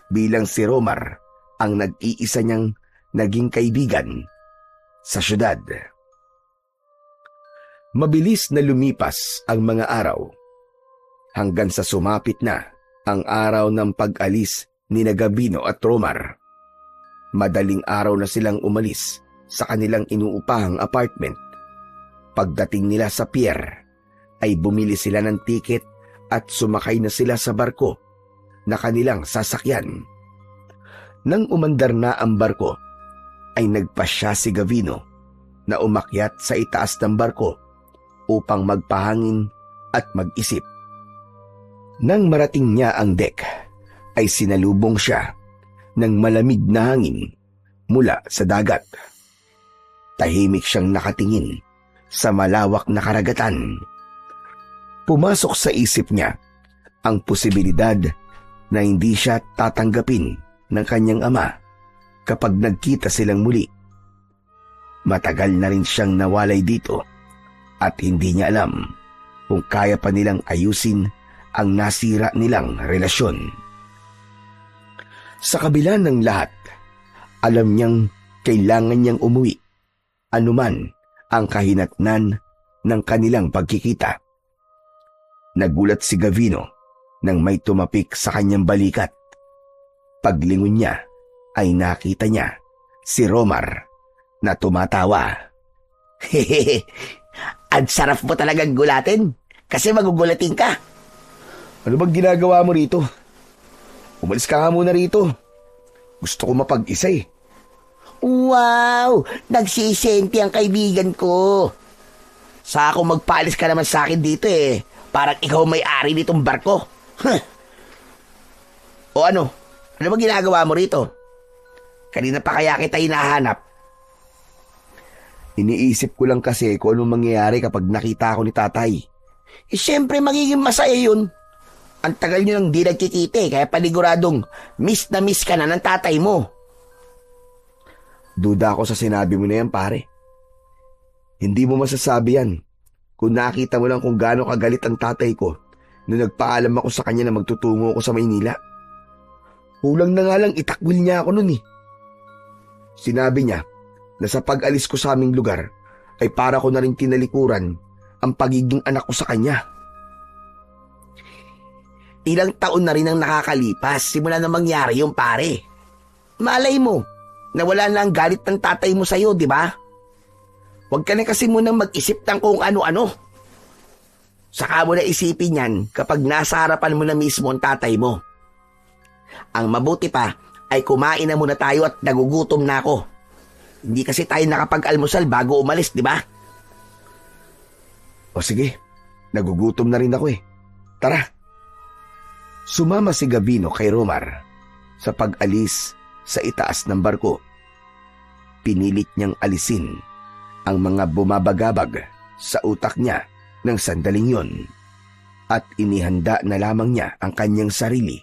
A: bilang si Romar ang nag-iisa niyang naging kaibigan sa syudad. Mabilis na lumipas ang mga araw hanggang sa sumapit na ang araw ng pag-alis ni Gabino at Romar. Madaling araw na silang umalis sa kanilang inuupahang apartment. Pagdating nila sa pier, ay bumili sila ng tiket at sumakay na sila sa barko na kanilang sasakyan. Nang umandar na ang barko, ay nagpasya si Gavino na umakyat sa itaas ng barko upang magpahangin at mag-isip. Nang marating niya ang deck, ay sinalubong siya ng malamig na hangin mula sa dagat. Tahimik siyang nakatingin sa malawak na karagatan. Pumasok sa isip niya ang posibilidad na hindi siya tatanggapin ng kanyang ama kapag nagkita silang muli. Matagal na rin siyang nawalay dito at hindi niya alam kung kaya pa nilang ayusin ang nasira nilang relasyon. Sa kabila ng lahat, alam niyang kailangan niyang umuwi, anuman ang kahinatnan ng kanilang pagkikita. Nagulat si Gavino nang may tumapik sa kanyang balikat. Paglingon niya ay nakita niya si Romar na tumatawa.
B: Hehehe, ang sarap mo talagang gulatin kasi magugulatin ka.
A: Ano bang ginagawa mo rito? Umalis ka nga muna rito. Gusto ko mapag-isa eh.
B: Wow! Nagsisenti ang kaibigan ko. Sa ako magpaalis ka naman sa akin dito eh. Parang ikaw may-ari nitong barko. Huh. O ano? Ano ba ginagawa mo rito? Kanina pa kaya kita hinahanap.
A: Iniisip ko lang kasi kung anong mangyayari kapag nakita ako ni tatay.
B: Siyempre magiging masaya yun. Ang tagal nyo nang di nagkikita kaya paniguradong miss na miss ka na ng tatay mo.
A: Duda ako sa sinabi mo na yan, pare. Hindi mo masasabi yan kung nakita mo lang kung gaano kagalit ang tatay ko nung nagpaalam ako sa kanya na magtutungo ako sa Maynila. Kulang na nga lang itakwil niya ako nun eh. Sinabi niya na sa pag-alis ko sa aming lugar ay para ko na rin tinalikuran ang pagiging anak ko sa kanya.
B: Ilang taon na rin ang nakakalipas simula na mangyari yung pare. Malay mo, nawala na ang galit ng tatay mo sa'yo, di ba? Huwag ka na kasi munang mag-isip ng kung ano-ano. Saka mo na isipin yan kapag nasa harapan mo na mismo ang tatay mo. Ang mabuti pa ay kumain na muna tayo at nagugutom na ako. Hindi kasi tayo nakapag-almusal bago umalis, di ba?
A: O sige, nagugutom na rin ako eh. Tara. Sumama si Gavino kay Romar sa pag-alis sa itaas ng barko. Pinilit niyang alisin ang mga bumabagabag sa utak niya ng sandaling yon at inihanda na lamang niya ang kanyang sarili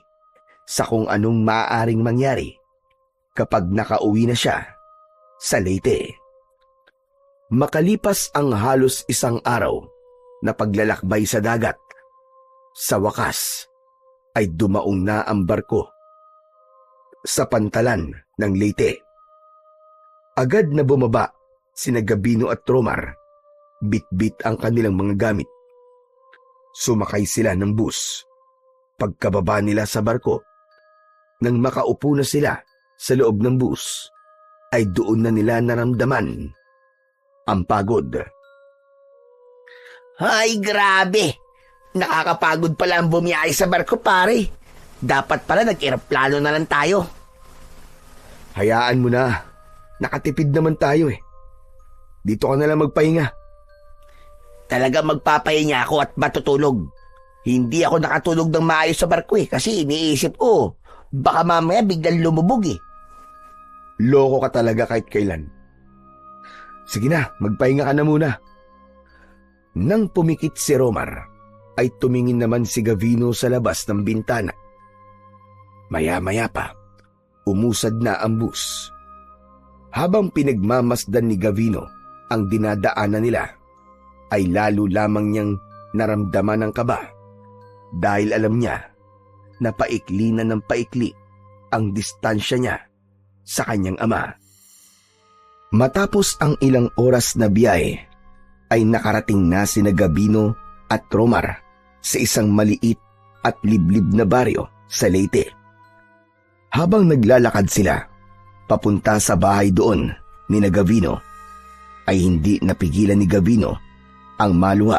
A: sa kung anong maaaring mangyari kapag nakauwi na siya sa Leyte. Makalipas ang halos isang araw na paglalakbay sa dagat, sa wakas ay dumaong na ang barko sa pantalan ng Leyte. Agad na bumaba sina Gavino at Romar, bit-bit ang kanilang mga gamit. Sumakay sila ng bus. Pagkababa nila sa barko, nang makaupo na sila sa loob ng bus, ay doon na nila naramdaman ang pagod.
B: Ay, grabe! Nakakapagod pala ang bumiyahe sa barko, pare. Dapat pala nag-eroplano na lang tayo.
A: Hayaan mo na. Nakatipid naman tayo eh. Dito ka na lang magpahinga.
B: Talaga magpapahinga ako at matutulog. Hindi ako nakatulog ng maayos sa barko eh kasi iniisip ko, baka mamaya biglang lumubog eh.
A: Loko ka talaga kahit kailan. Sige na, magpahinga ka na muna. Nang pumikit si Romar, ay tumingin naman si Gavino sa labas ng bintana. Maya-maya pa, umusad na ang bus. Habang pinagmamasdan ni Gavino ang dinadaanan nila, ay lalo lamang niyang naramdaman ang kaba dahil alam niya na paikli na ng paikli ang distansya niya sa kanyang ama. Matapos ang ilang oras na biyahe, ay nakarating na sina Gavino at Romar sa isang maliit at liblib na baryo sa Leyte. Habang naglalakad sila papunta sa bahay doon ni Gavino, ay hindi napigilan ni Gavino ang maluha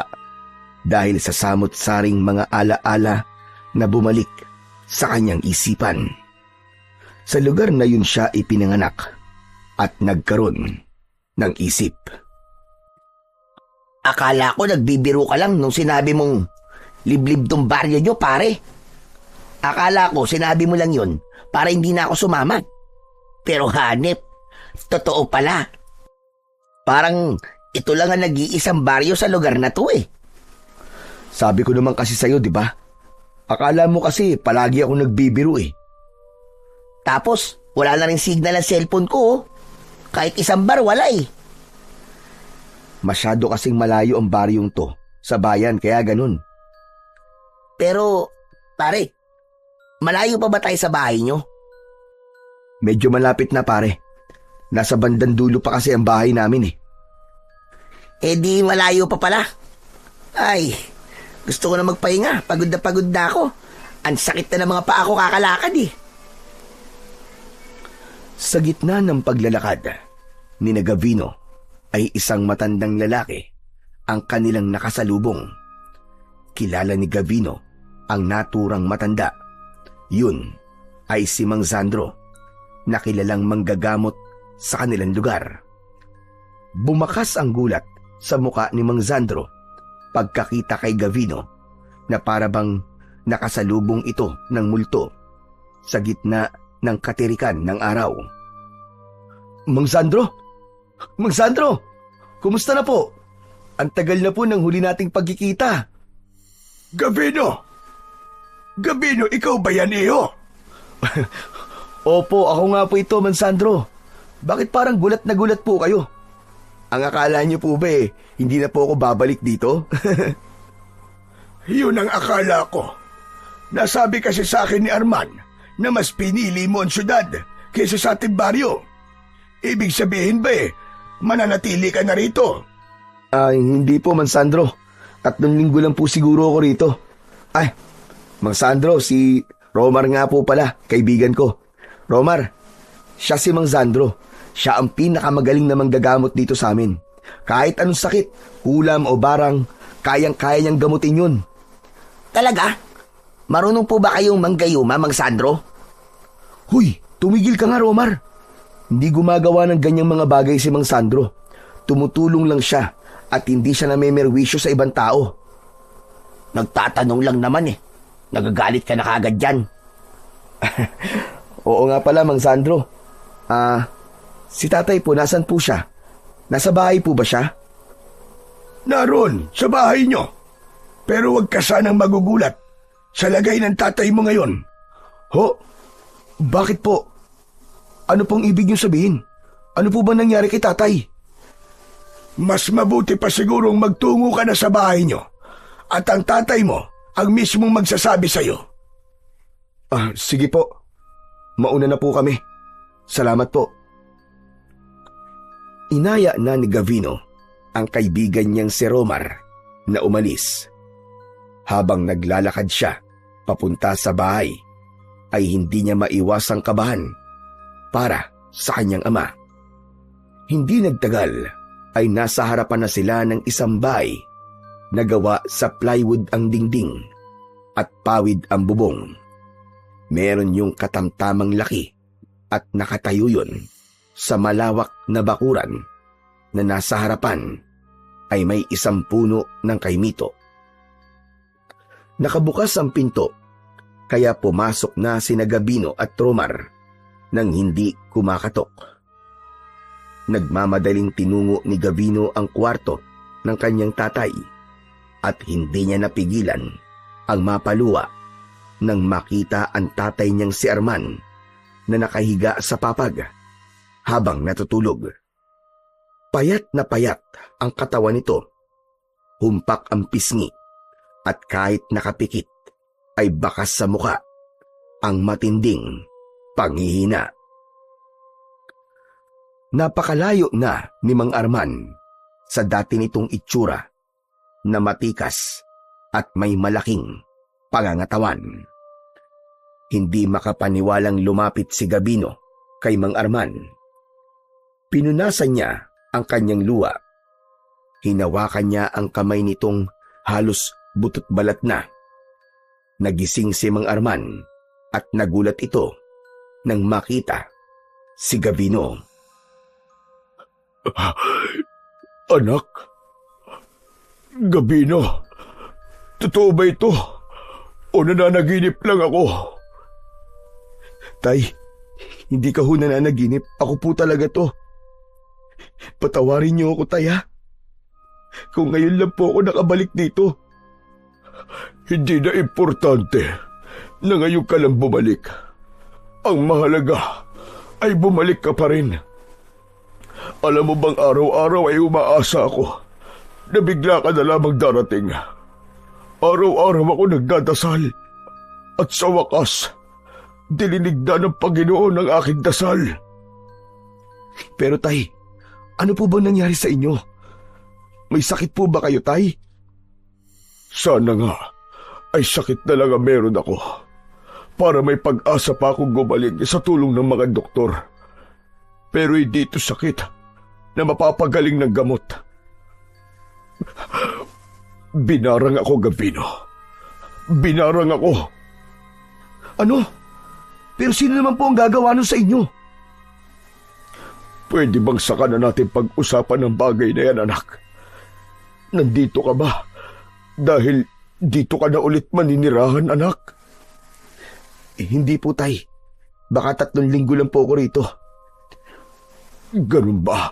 A: dahil sa samot-saring mga alaala na bumalik sa kanyang isipan. Sa lugar na yun siya ipinanganak at nagkaroon ng isip.
B: Akala ko nagbibiro ka lang nung sinabi mong liblib tong baryo nyo, pare. Akala ko sinabi mo lang yun para hindi na ako sumama. Pero hanep, totoo pala. Parang ito lang ang nag-iisang baryo sa lugar na to eh.
A: Sabi ko naman kasi sa'yo, di ba? Akala mo kasi palagi ako nagbibiro eh.
B: Tapos, wala na rin signal ang cellphone ko oh. Kahit isang bar, wala eh.
A: Masyado kasing malayo ang baryong to sa bayan, kaya ganun.
B: Pero, pare, malayo pa ba tayo sa bahay nyo?
A: Medyo malapit na pare. Nasa bandang dulo pa kasi ang bahay namin eh.
B: Eh di malayo pa pala. Ay, gusto ko na magpahinga. Pagod na ako. Ang sakit na ng mga paa ko kakalakad eh.
A: Sa gitna ng paglalakad ni Gavino ay isang matandang lalaki ang kanilang nakasalubong. Kilala ni Gavino ang naturang matanda. Yun ay si Mang Sandro, na kilalang manggagamot sa kanilang lugar. Bumakas ang gulat sa muka ni Mang Sandro pagkakita kay Gavino na parabang nakasalubong ito ng multo sa gitna ng katirikan ng araw. Mang Sandro! Mang Sandro! Kumusta na po? Ang tagal na po ng huli nating pagkikita.
C: Gavino! Gavino, ikaw ba yan, iyo?
A: Opo, ako nga po ito, Mang Sandro. Bakit parang gulat na gulat po kayo? Ang akala niyo po ba hindi na po ako babalik dito?
C: Yun ang akala ko. Nasabi kasi sa akin ni Arman na mas pinili mo ang syudad kaysa sa ating baryo. Ibig sabihin ba mananatili ka na rito?
A: Hindi po, Mang Sandro. 3 linggo lang po siguro ako rito. Ay, Mang Sandro, si Romar nga po pala, kaibigan ko. Romar, siya si Mang Sandro. Siya ang pinakamagaling na manggagamot dito sa amin. Kahit anong sakit, hulam o barang, kayang-kaya niyang gamutin yun.
B: Talaga? Marunong po ba kayong manggayuma, Mang Sandro?
A: Huy, tumigil ka nga, Romar. Hindi gumagawa ng ganyang mga bagay si Mang Sandro. Tumutulong lang siya at hindi siya namemerwisyo sa ibang tao.
B: Nagtatanong lang naman eh. Nagagalit ka na kagad dyan.
A: Oo nga pala, Mang Sandro. Si tatay po, nasan po siya? Nasa bahay po ba siya?
C: Naroon, sa bahay nyo. Pero huwag ka sanang magugulat sa lagay ng tatay mo ngayon.
A: Ho? Bakit po? Ano pong ibig niyo sabihin? Ano po ba nangyari kay tatay?
C: Mas mabuti pa sigurong magtungo ka na sa bahay nyo at ang tatay mo ang mismong magsasabi sa'yo.
A: Sige po. Mauna na po kami. Salamat po. Inaya na ni Gavino ang kaibigan niyang si Romar na umalis. Habang naglalakad siya papunta sa bahay, ay hindi niya maiwasang kabahan para sa kanyang ama. Hindi nagtagal ay nasa harapan na sila ng isang bahay na gawa sa plywood ang dingding at pawid ang bubong. Meron yung katamtamang laki at nakatayo yun sa malawak na bakuran na nasa harapan ay may isang puno ng kaimito. Nakabukas ang pinto kaya pumasok na sina Gabino at Romar nang hindi kumakatok. Nagmamadaling tinungo ni Gavino ang kwarto ng kanyang tatay at hindi niya napigilan ang mapaluwa nang makita ang tatay niyang si Arman na nakahiga sa papag habang natutulog. Payat na payat ang katawan nito, humpak ang pisngi at kahit nakapikit ay bakas sa muka ang matinding panghihina. Napakalayo na ni Mang Arman sa dati nitong itsura na matikas at may malaking pangangatawan. Hindi makapaniwalang lumapit si Gabino kay Mang Arman. Pinunasan niya ang kanyang luha. Hinawakan niya ang kamay nitong halos butot balat na. Nagising si Mang Arman at nagulat ito nang makita si Gabino.
C: Anak, Gabino, totoo ba ito? O nananaginip lang ako?
A: Tay, hindi ka ho nananaginip. Ako po talaga to. Patawarin niyo ako, tay, ha? Kung ngayon lang po ako nakabalik dito.
C: Hindi na importante na ngayon ka lang bumalik. Ang mahalaga ay bumalik ka pa rin. Alam mo bang araw-araw ay umaasa ako na bigla ka na lamang darating. Araw-araw ako nagdadasal at sa wakas, dilinig na ng Panginoon ang aking dasal.
A: Pero tay, ano po ba nangyari sa inyo? May sakit po ba kayo, tay?
C: Sana nga ay sakit na lang ang meron ako para may pag-asa pa akong gumaling sa tulong ng mga doktor. Pero hindi ito sakit na mapapagaling ng gamot. Binarang ako, Gabino. Binarang ako.
A: Ano? Pero sino naman po ang gagawa nun sa inyo?
C: Pwede bang saka na natin pag-usapan ng bagay na yan, anak? Nandito ka ba? Dahil dito ka na ulit maninirahan, anak?
A: Hindi po, tay. Baka 3 linggo lang po ako rito.
C: Ganun ba?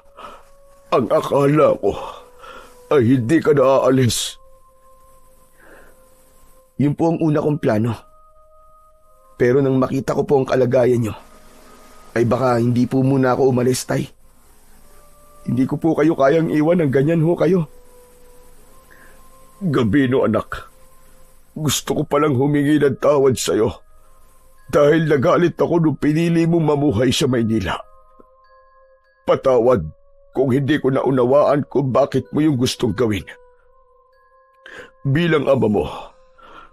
C: Ang akala ko ay hindi ka na aalis.
A: Yun po ang una kong plano. Pero nang makita ko po ang kalagayan nyo, ay baka hindi po muna ako umalis, tay. Hindi ko po kayo kayang iwan ng ganyan ho kayo.
C: Gabino, anak. Gusto ko palang humingi ng tawad sa'yo dahil nagalit ako nung pinili mong mamuhay sa Maynila. Patawad kung hindi ko naunawaan kung bakit mo yung gustong gawin. Bilang ama mo,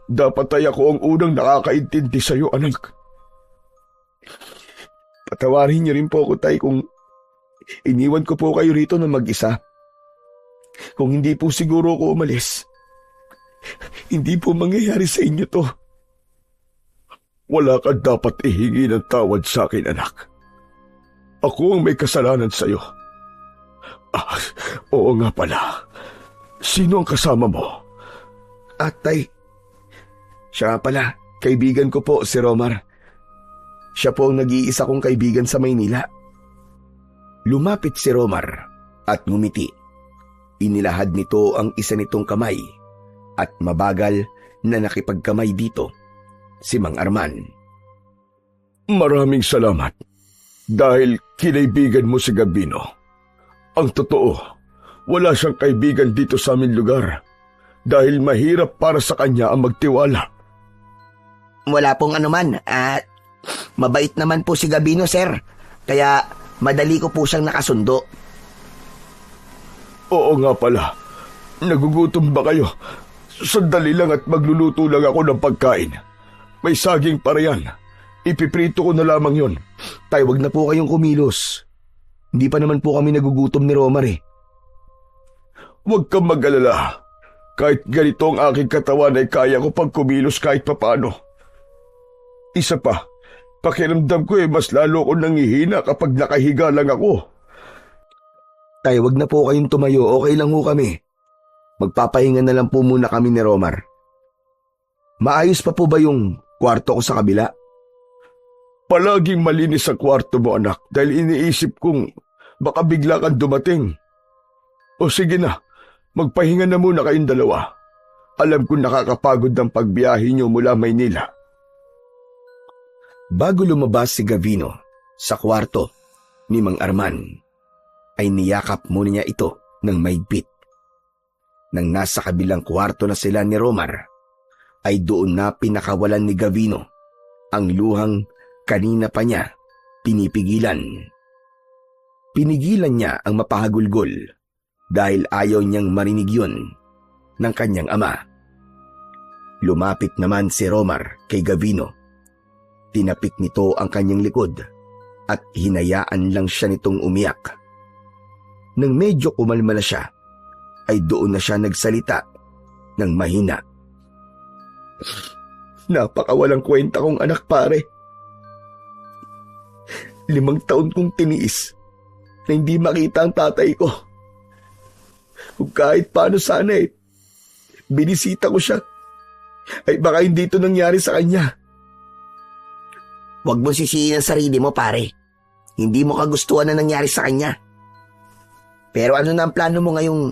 C: dapat ay ako ang unang nakakaintindi sa'yo, anak.
A: Patawarin niyo rin po ako, tay, kung iniwan ko po kayo rito na mag-isa. Kung hindi po siguro ako umalis, hindi po mangyayari sa inyo to.
C: Wala ka dapat ihingi ng tawad sa akin, anak. Ako ang may kasalanan sa'yo. Ah, oo nga pala. Sino ang kasama mo?
A: Tay, siya nga pala, kaibigan ko po si Romar. Siya po ang nag-iisa kong kaibigan sa Maynila. Lumapit si Romar at ngumiti. Inilahad nito ang isa nitong kamay at mabagal na nakipagkamay dito si Mang Arman.
C: Maraming salamat dahil kinaibigan mo si Gabino. Ang totoo, wala siyang kaibigan dito sa aming lugar dahil mahirap para sa kanya ang magtiwala.
B: Wala pong anuman at mabait naman po si Gabino, sir. Kaya madali ko po siyang nakasundo.
C: Oo nga pala, nagugutom ba kayo? Sandali lang at magluluto lang ako ng pagkain. May saging pa riyan. Ipiprito ko na lamang yon.
A: Tay, wag na po kayong kumilos. Hindi pa naman po kami nagugutom ni Romar eh.
C: Huwag kang mag-alala. Kahit ganito ang aking katawan ay kaya ko pag kumilos kahit papano. Isa pa, pakiramdam ko mas lalo ko nangihina kapag nakahiga lang ako.
A: Tay, wag na po kayong tumayo. Okay lang ho kami. Magpapahinga na lang po muna kami ni Romar. Maayos pa po ba yung kwarto ko sa kabila?
C: Palaging malinis ang kwarto mo, anak, dahil iniisip kong baka bigla kang dumating. O sige na, magpahinga na muna kayong dalawa. Alam kong nakakapagod ng pagbiyahe niyo mula Maynila.
A: Bago lumabas si Gavino sa kwarto ni Mang Arman, ay niyakap muna niya ito ng mahigpit. Nang nasa kabilang kwarto na sila ni Romar, ay doon na pinakawalan ni Gavino ang luhang kanina pa niya pinipigilan. Pinigilan niya ang mapahagulgol dahil ayaw niyang marinig yun ng kanyang ama. Lumapit naman si Romar kay Gavino. Tinapik nito ang kanyang likod at hinayaan lang siya nitong umiyak. Nang medyo kumalma na siya, ay doon na siya nagsalita ng mahina. Napakawalang kwenta kong anak, pare. 5 taon kong tiniis na hindi makita ang tatay ko. Kung kahit paano sana binisita ko siya, ay baka hindi ito nangyari sa kanya.
B: Huwag mo sisihin ang sarili mo, pare. Hindi mo kagustuhan na nangyari sa kanya. Pero ano na ang plano mo ngayong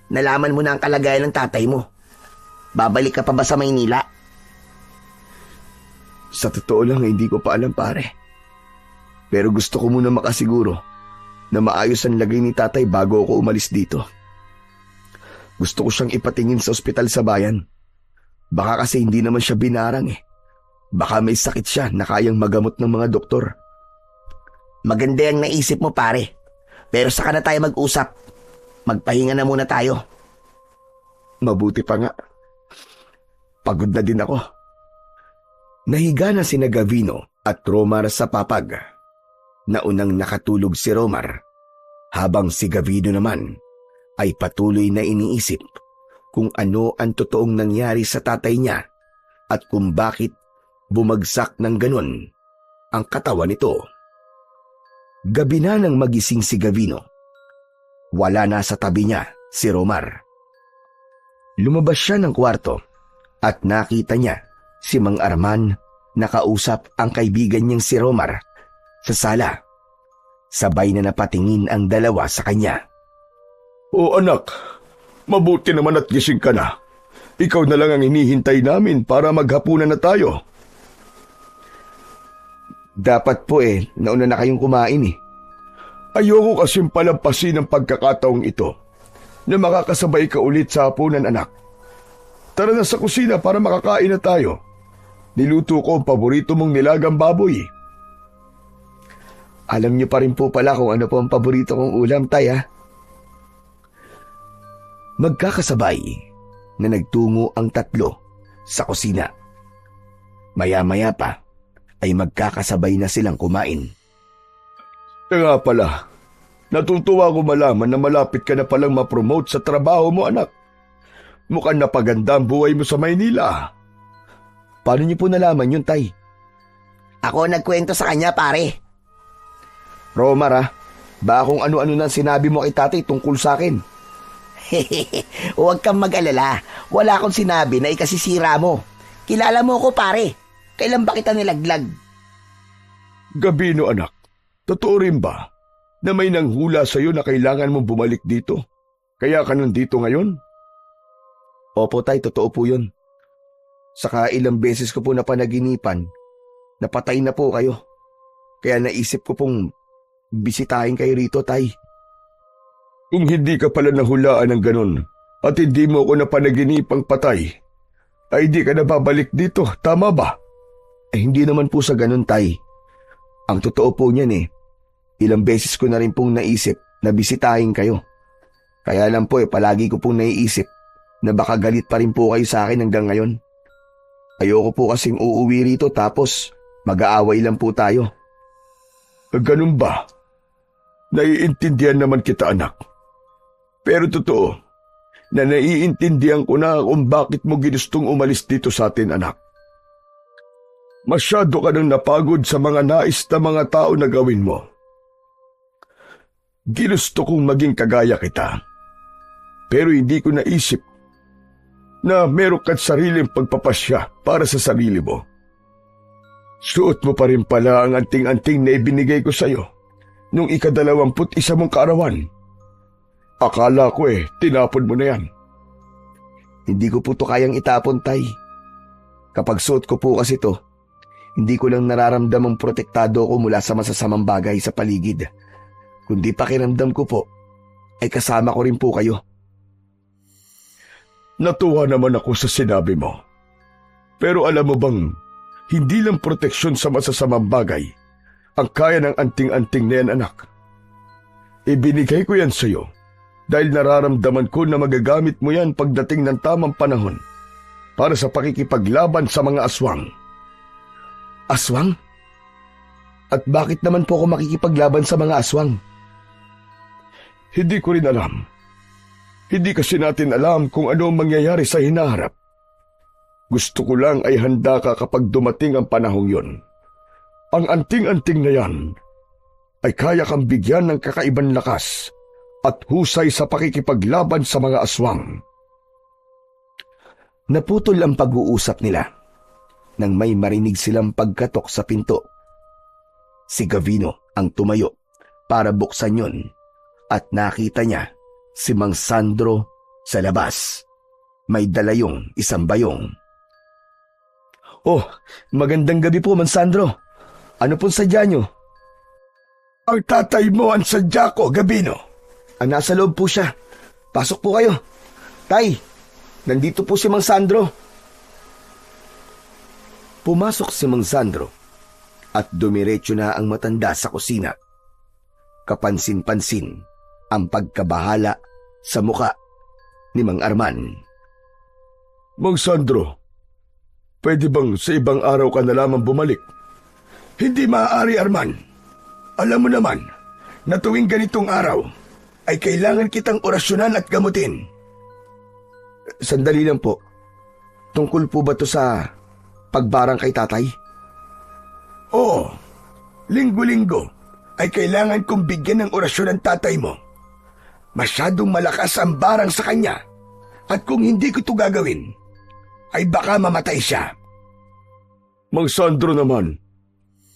B: nalaman mo na ang kalagayan ng tatay mo? Babalik ka pa ba sa Maynila?
A: Sa totoo lang, hindi ko pa alam, pare. Pero gusto ko muna makasiguro na maayos ang lagay ni tatay bago ako umalis dito. Gusto ko siyang ipatingin sa ospital sa bayan. Baka kasi hindi naman siya binarang eh. Baka may sakit siya na kayang magamot ng mga doktor.
B: Maganda yung naisip mo, pare. Pero saka na tayo mag-usap. Magpahinga na muna tayo.
A: Mabuti pa nga. Pagod na din ako. Nahiga na sina Gavino at Romar sa papag. Naunang nakatulog si Romar, habang si Gavino naman ay patuloy na iniisip kung ano ang totoong nangyari sa tatay niya at kung bakit bumagsak ng ganon ang katawan nito. Gabi na nang magising si Gavino. Wala na sa tabi niya si Romar. Lumabas siya ng kwarto at nakita niya si Mang Arman nakausap ang kaibigan niyang si Romar sa sala. Sabay na napatingin ang dalawa sa kanya.
C: O anak, mabuti naman at gising ka na. Ikaw na lang ang hinihintay namin para maghapunan na tayo.
A: Dapat po nauna na kayong kumain eh.
C: Ayoko kasing palampasin ang pagkakataong ito na makakasabay ka ulit sa hapunan, anak. Tara na sa kusina para makakain na tayo. Niluto ko ang paborito mong nilagang baboy.
A: Alam niyo pa rin po pala kung ano po ang paborito kong ulam, tay, ha? Magkakasabay na nagtungo ang tatlo sa kusina. Maya-maya pa ay magkakasabay na silang kumain.
C: Kaya pala, natutuwa ko malaman na malapit ka na palang ma-promote sa trabaho mo, anak. Mukhang napaganda ang buhay mo sa Maynila.
A: Paano niyo po nalaman yun, tay?
B: Ako nagkwento sa kanya, pare.
A: Romar ha, ba kung ano-ano nang sinabi mo kay tatay tungkol sa akin?
B: Huwag kang mag-alala. Wala akong sinabi na ikasisira mo. Kilala mo ako, pare. Kailan ba kita nilaglag?
C: Gabino anak, totoo rin ba na may nanghula sa'yo na kailangan mong bumalik dito? Kaya ka nandito ngayon?
A: Opo tay, totoo po yun. Saka ilang beses ko po napanaginipan, napatay na po kayo. Kaya naisip ko pong bisitahin kayo rito, tay.
C: Kung hindi ka pala nahulaan ng ganun at hindi mo ako napanaginipang patay, ay di ka na babalik dito, tama ba?
A: Hindi naman po sa ganun, tay. Ang totoo po niyan ilang beses ko na rin pong naisip na bisitahin kayo. Kaya lang po palagi ko pong naiisip na baka galit pa rin po kayo sa akin hanggang ngayon. Ayoko po kasing uuwi rito tapos mag-aaway lang po tayo.
C: Ganun ba? Naiintindihan naman kita, anak. Pero totoo na naiintindihan ko na kung bakit mo ginustong umalis dito sa atin, anak. Masyado ka nang napagod sa mga nais na mga tao na gawin mo. Ginusto kong maging kagaya kita. Pero hindi ko naisip na meron ka't sariling pagpapasya para sa sarili mo. Suot mo pa rin pala ang anting-anting na ibinigay ko sa'yo nung 21 mong kaarawan. Akala ko tinapon mo na yan.
A: Hindi ko po to kayang itapon, tay. Kapag suot ko po kasi to, hindi ko lang nararamdamang protektado ko mula sa masasamang bagay sa paligid. Kundi pakiramdam ko po, ay kasama ko rin po kayo.
C: Natuwa naman ako sa sinabi mo. Pero alam mo bang, hindi lang proteksyon sa masasamang bagay ang kaya ng anting-anting na yan, anak. Ibinigay ko yan sa'yo dahil nararamdaman ko na magagamit mo yan pagdating ng tamang panahon para sa pakikipaglaban sa mga aswang.
A: Aswang? At bakit naman po ako makikipaglaban sa mga aswang?
C: Hindi ko rin alam. Hindi kasi natin alam kung ano ang mangyayari sa hinaharap. Gusto ko lang ay handa ka kapag dumating ang panahong yon. Ang anting-anting na yan ay kaya kang bigyan ng kakaibang lakas at husay sa pakikipaglaban sa mga aswang.
A: Naputol ang pag-uusap nila nang may marinig silang pagkatok sa pinto. Si Gavino ang tumayo para buksan yon at nakita niya si Mang Sandro sa labas. May dala yung isang bayong. Oh, magandang gabi po, Mang Sandro. Ano pong sadya nyo?
C: Ang tatay mo ang sadya ko, Gabino.
A: Nasa loob po siya. Pasok po kayo. Tay, nandito po si Mang Sandro. Pumasok si Mang Sandro at dumiretso na ang matanda sa kusina. Kapansin-pansin ang pagkabahala sa muka ni Mang Arman.
C: Mang Sandro, pwede bang sa ibang araw ka na lamang bumalik? Hindi maaari, Arman. Alam mo naman na tuwing ganitong araw ay kailangan kitang orasyonan at gamutin.
A: Sandali lang po. Tungkol po ba to sa pagbarang kay tatay?
C: Oo, linggo-linggo ay kailangan kong bigyan ng orasyon ang tatay mo. Masyadong malakas ang barang sa kanya at kung hindi ko ito gagawin, ay baka mamatay siya. Mang Sandro naman,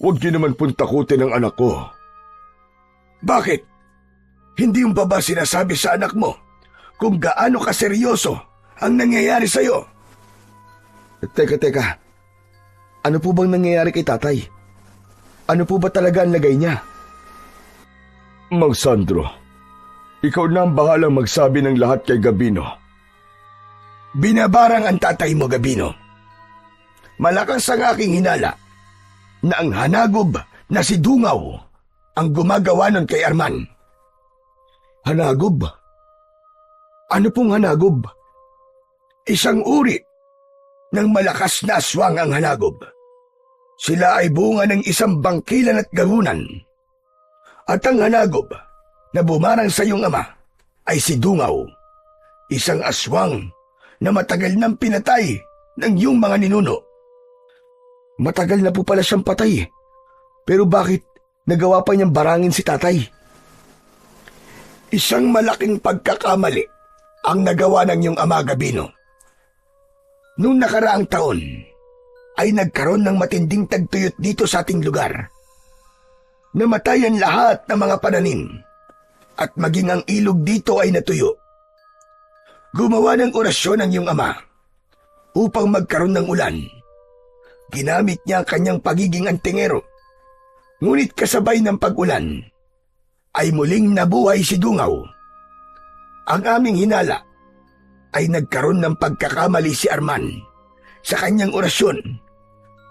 C: huwag niyo naman pong takutin ang anak ko. Bakit? Hindi yung ba sinasabi sa anak mo kung gaano kaseryoso ang nangyayari sa'yo?
A: Teka. Ano po bang nangyayari kay tatay? Ano po ba talaga ang lagay niya?
C: Mang Sandro, ikaw na ang bahalang magsabi ng lahat kay Gabino. Binabarang ang tatay mo, Gabino. Malakas ang aking hinala na ang hanagob na si Dungaw ang gumagawa nun kay Arman.
A: Hanagob? Ano pong hanagob?
C: Isang uri ng malakas na aswang ang hanagob. Sila ay bunga ng isang bangkilan at gahunan. At ang hanagob na bumarang sa iyong ama ay si Dungaw, isang aswang na matagal nang pinatay ng iyong mga ninuno.
A: Matagal na po pala siyang patay. Pero bakit nagawa pa niyang barangin si tatay?
C: Isang malaking pagkakamali ang nagawa ng iyong ama, Gabino. Noong nakaraang taon, ay nagkaroon ng matinding tagtuyot dito sa ating lugar. Namatayan lahat ng mga pananim at maging ang ilog dito ay natuyo. Gumawa ng orasyon ang iyong ama upang magkaroon ng ulan. Ginamit niya ang kanyang pagiging antingero. Ngunit kasabay ng pag-ulan, ay muling nabuhay si Dungaw. Ang aming hinala ay nagkaroon ng pagkakamali si Arman sa kanyang orasyon.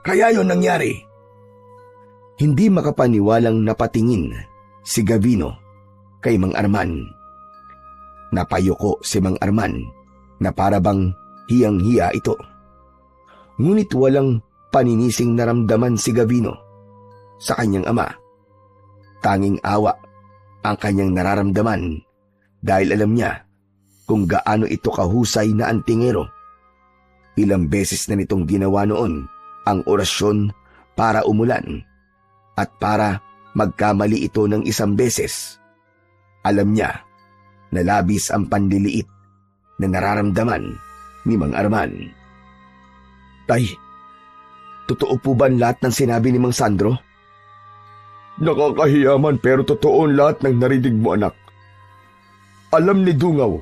C: Kaya yon nangyari.
A: Hindi makapaniwalang napatingin si Gavino kay Mang Arman. Napayuko si Mang Arman na parabang hiyang-hiya ito. Ngunit walang paninising naramdaman si Gavino sa kanyang ama. Tanging awa ang kanyang nararamdaman dahil alam niya kung gaano ito kahusay na antingero. Ilang beses na nitong ginawa noon ang orasyon para umulan at para magkamali ito ng isang beses. Alam niya na labis ang panliliit na nararamdaman ni Mang Arman. Tay, totoo po ba lahat ng sinabi ni Mang Sandro?
C: Nakakahiyaman pero totoo lahat ng narinig mo, anak. Alam ni Dungaw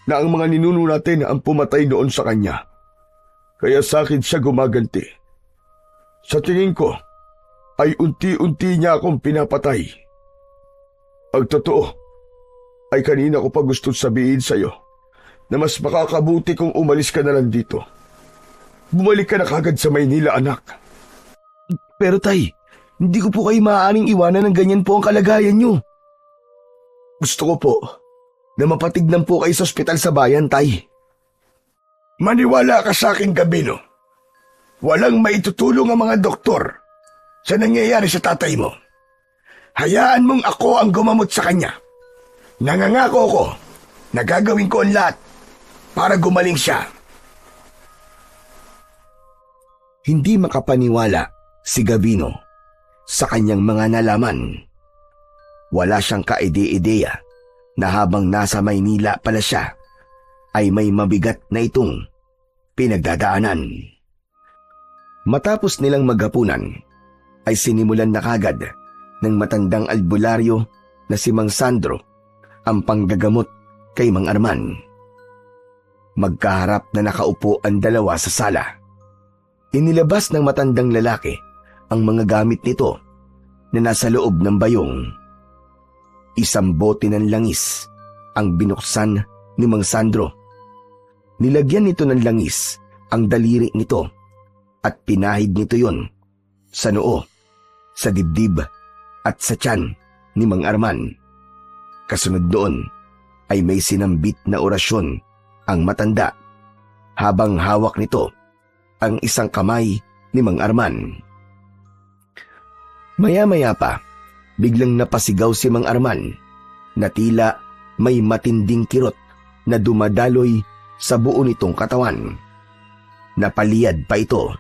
C: na ang mga ninuno natin ang pumatay noon sa kanya. Kaya sa akin siya gumaganti. Sa tingin ko, ay unti-unti niya akong pinapatay. Ang totoo, ay kanina ko pa gusto sabihin sa'yo na mas makakabuti kung umalis ka na lang dito. Bumalik ka na kagad sa Maynila, anak.
A: Pero tay, hindi ko po kayo maaaring iwanan ng ganyan po ang kalagayan nyo. Gusto ko po na mapatignan po kayo sa ospital sa bayan, tay.
C: Maniwala ka sa akin, Gabino. Walang maitutulong ang mga doktor sa nangyayari sa tatay mo. Hayaan mong ako ang gumamot sa kanya. Nangangako ko na gagawin ko ang lahat para gumaling siya.
A: Hindi makapaniwala si Gavino sa kanyang mga nalaman. Wala siyang kaide-ideya na habang nasa Maynila pala siya ay may mabigat na itong pinagdadaanan. Matapos nilang maghapunan, ay sinimulan na kagad ng matandang albularyo na si Mang Sandro ang panggagamot kay Mang Arman. Magkaharap na nakaupo ang dalawa sa sala. Inilabas ng matandang lalaki ang mga gamit nito na nasa loob ng bayong. Isang bote ng langis ang binuksan ni Mang Sandro. Nilagyan nito ng langis ang daliri nito at pinahid nito yon sa noo, sa dibdib at sa tiyan ni Mang Arman. Kasunod doon ay may sinambit na orasyon ang matanda habang hawak nito ang isang kamay ni Mang Arman. Maya-maya pa, biglang napasigaw si Mang Arman na tila may matinding kirot na dumadaloy sa buo nitong katawan. Napaliyad pa ito.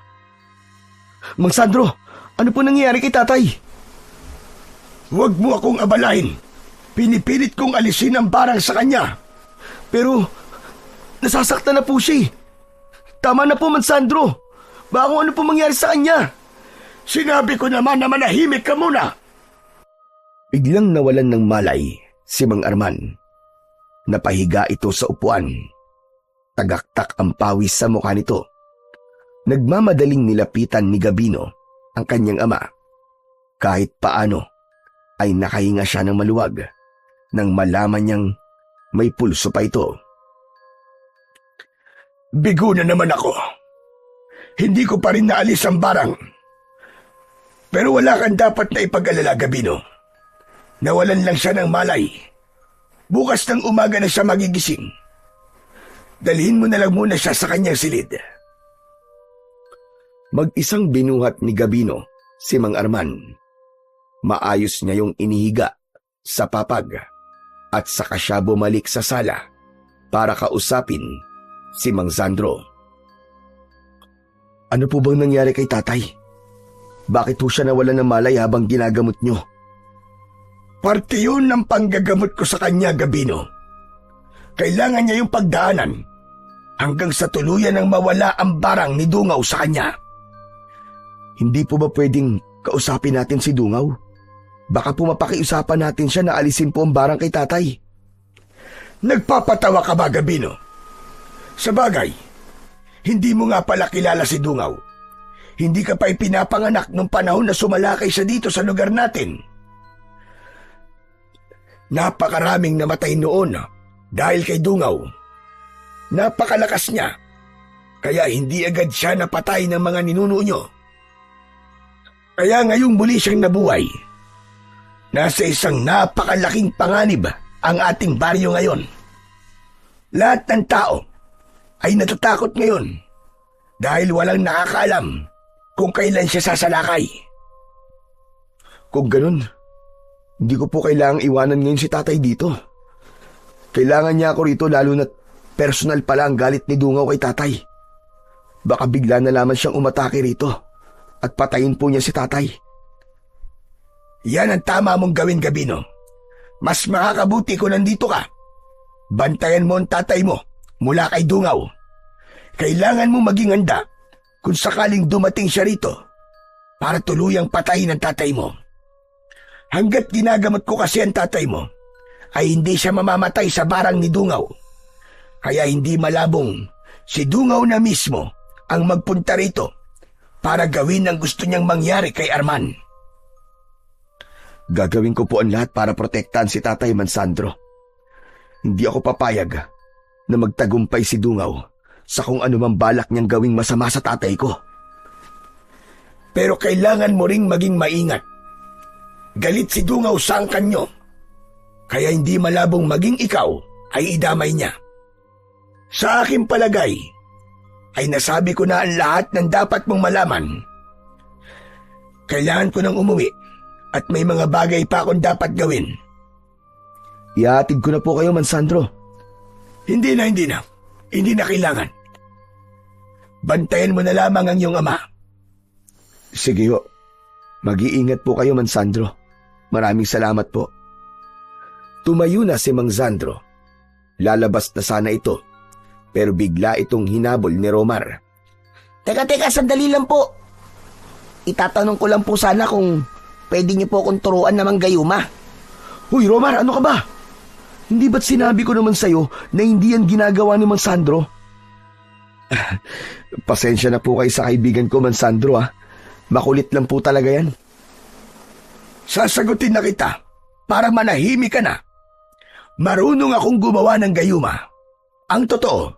A: Mang Sandro, ano po nangyayari kay tatay?
C: Huwag mo akong abalain. Pinipilit kong alisin ang barang sa kanya.
A: Pero, nasasaktan na po siya. Tama na po, Mang Sandro. Baka kung ano po mangyari sa kanya.
C: Sinabi ko naman na manahimik ka muna.
A: Biglang nawalan ng malay si Mang Arman. Napahiga ito sa upuan. Tagaktak ang pawis sa mukha nito. Nagmamadaling nilapitan ni Gabino ang kanyang ama. Kahit paano ay nakahinga siya ng maluwag nang malaman niyang may pulso pa ito.
C: Bigo na naman ako. Hindi ko pa rin naalis ang barang. Pero wala kang dapat na ipag-alala, Gabino. Nawalan lang siya ng malay. Bukas ng umaga na siya magigising. Dalhin mo na lang muna siya sa kanyang silid.
A: Mag-isang binuhat ni Gabino si Mang Arman. Maayos niya yung inihiga sa papag at saka siya bumalik sa sala para kausapin si Mang Sandro. Ano po bang nangyari kay tatay? Bakit ho siya nawala ng malay habang ginagamot nyo?
C: Parte yun ng panggagamot ko sa kanya, Gabino. Kailangan niya yung pagdaanan hanggang sa tuluyan ng mawala ang barang ni Dungaw sa kanya.
A: Hindi po ba pwedeng kausapin natin si Dungaw? Baka po mapakiusapan natin siya na alisin po ang barang kay tatay.
C: Nagpapatawa ka ba, Gabino? Sa bagay, hindi mo nga pala kilala si Dungaw. Hindi ka pa ipinapanganak nung panahon na sumalakay siya dito sa lugar natin. Napakaraming namatay noon dahil kay Dungaw. Napakalakas niya, kaya hindi agad siya napatay ng mga ninuno nyo. Kaya ngayong muli siyang nabuhay. Nasa isang napakalaking panganib ang ating baryo ngayon. Lahat ng tao ay natatakot ngayon dahil walang nakakaalam kung kailan siya sasalakay.
A: Kung ganun, hindi ko po kailangang iwanan ngayon si tatay dito. Kailangan niya ako rito lalo na't personal pala ang galit ni Dungaw kay tatay. Baka bigla na lamang siyang umatake rito at patayin po niya si tatay.
C: Yan ang tama mong gawin, Gabino. Mas makakabuti kung nandito ka. Bantayan mo ang tatay mo mula kay Dungaw. Kailangan mo maging handa kung sakaling dumating siya rito para tuluyang patayin ang tatay mo. Hanggat ginagamot ko kasi ang tatay mo, ay hindi siya mamamatay sa barang ni Dungaw. Kaya hindi malabong si Dungaw na mismo ang magpunta rito para gawin ang gusto niyang mangyari kay Arman.
A: Gagawin ko po ang lahat para protektahan si Tatay Mansandro. Hindi ako papayag na magtagumpay si Dungaw sa kung anumang balak niyang gawing masama sa tatay ko.
C: Pero kailangan mo ring maging maingat. Galit si Dungaw sa angkan nyo, kaya hindi malabong maging ikaw ay idamay niya. Sa aking palagay, ay nasabi ko na ang lahat ng dapat mong malaman. Kailangan ko nang umuwi at may mga bagay pa akong dapat gawin.
A: Ihatid ko na po kayo, Mansandro.
C: Hindi na. Hindi na kailangan. Bantayan mo na lamang ang iyong ama.
A: Sige ho. Mag-iingat po kayo, Mansandro. Maraming salamat po. Tumayo na si Mang Sandro. Lalabas na sana ito, pero bigla itong hinabol ni Romar.
B: Teka, sandali lang po. Itatanong ko lang po sana kung pwede niyo po akong turuan na manggayuma.
A: Hoy, Romar, ano ka ba? Hindi ba't sinabi ko naman sa'yo na hindi yan ginagawa ni Mang Sandro? Pasensya na po kayo sa kaibigan ko, Mang Sandro, ha. Makulit lang po talaga yan.
C: Sasagutin na kita para manahimik ka na. Marunong akong gumawa ng gayuma. Ang totoo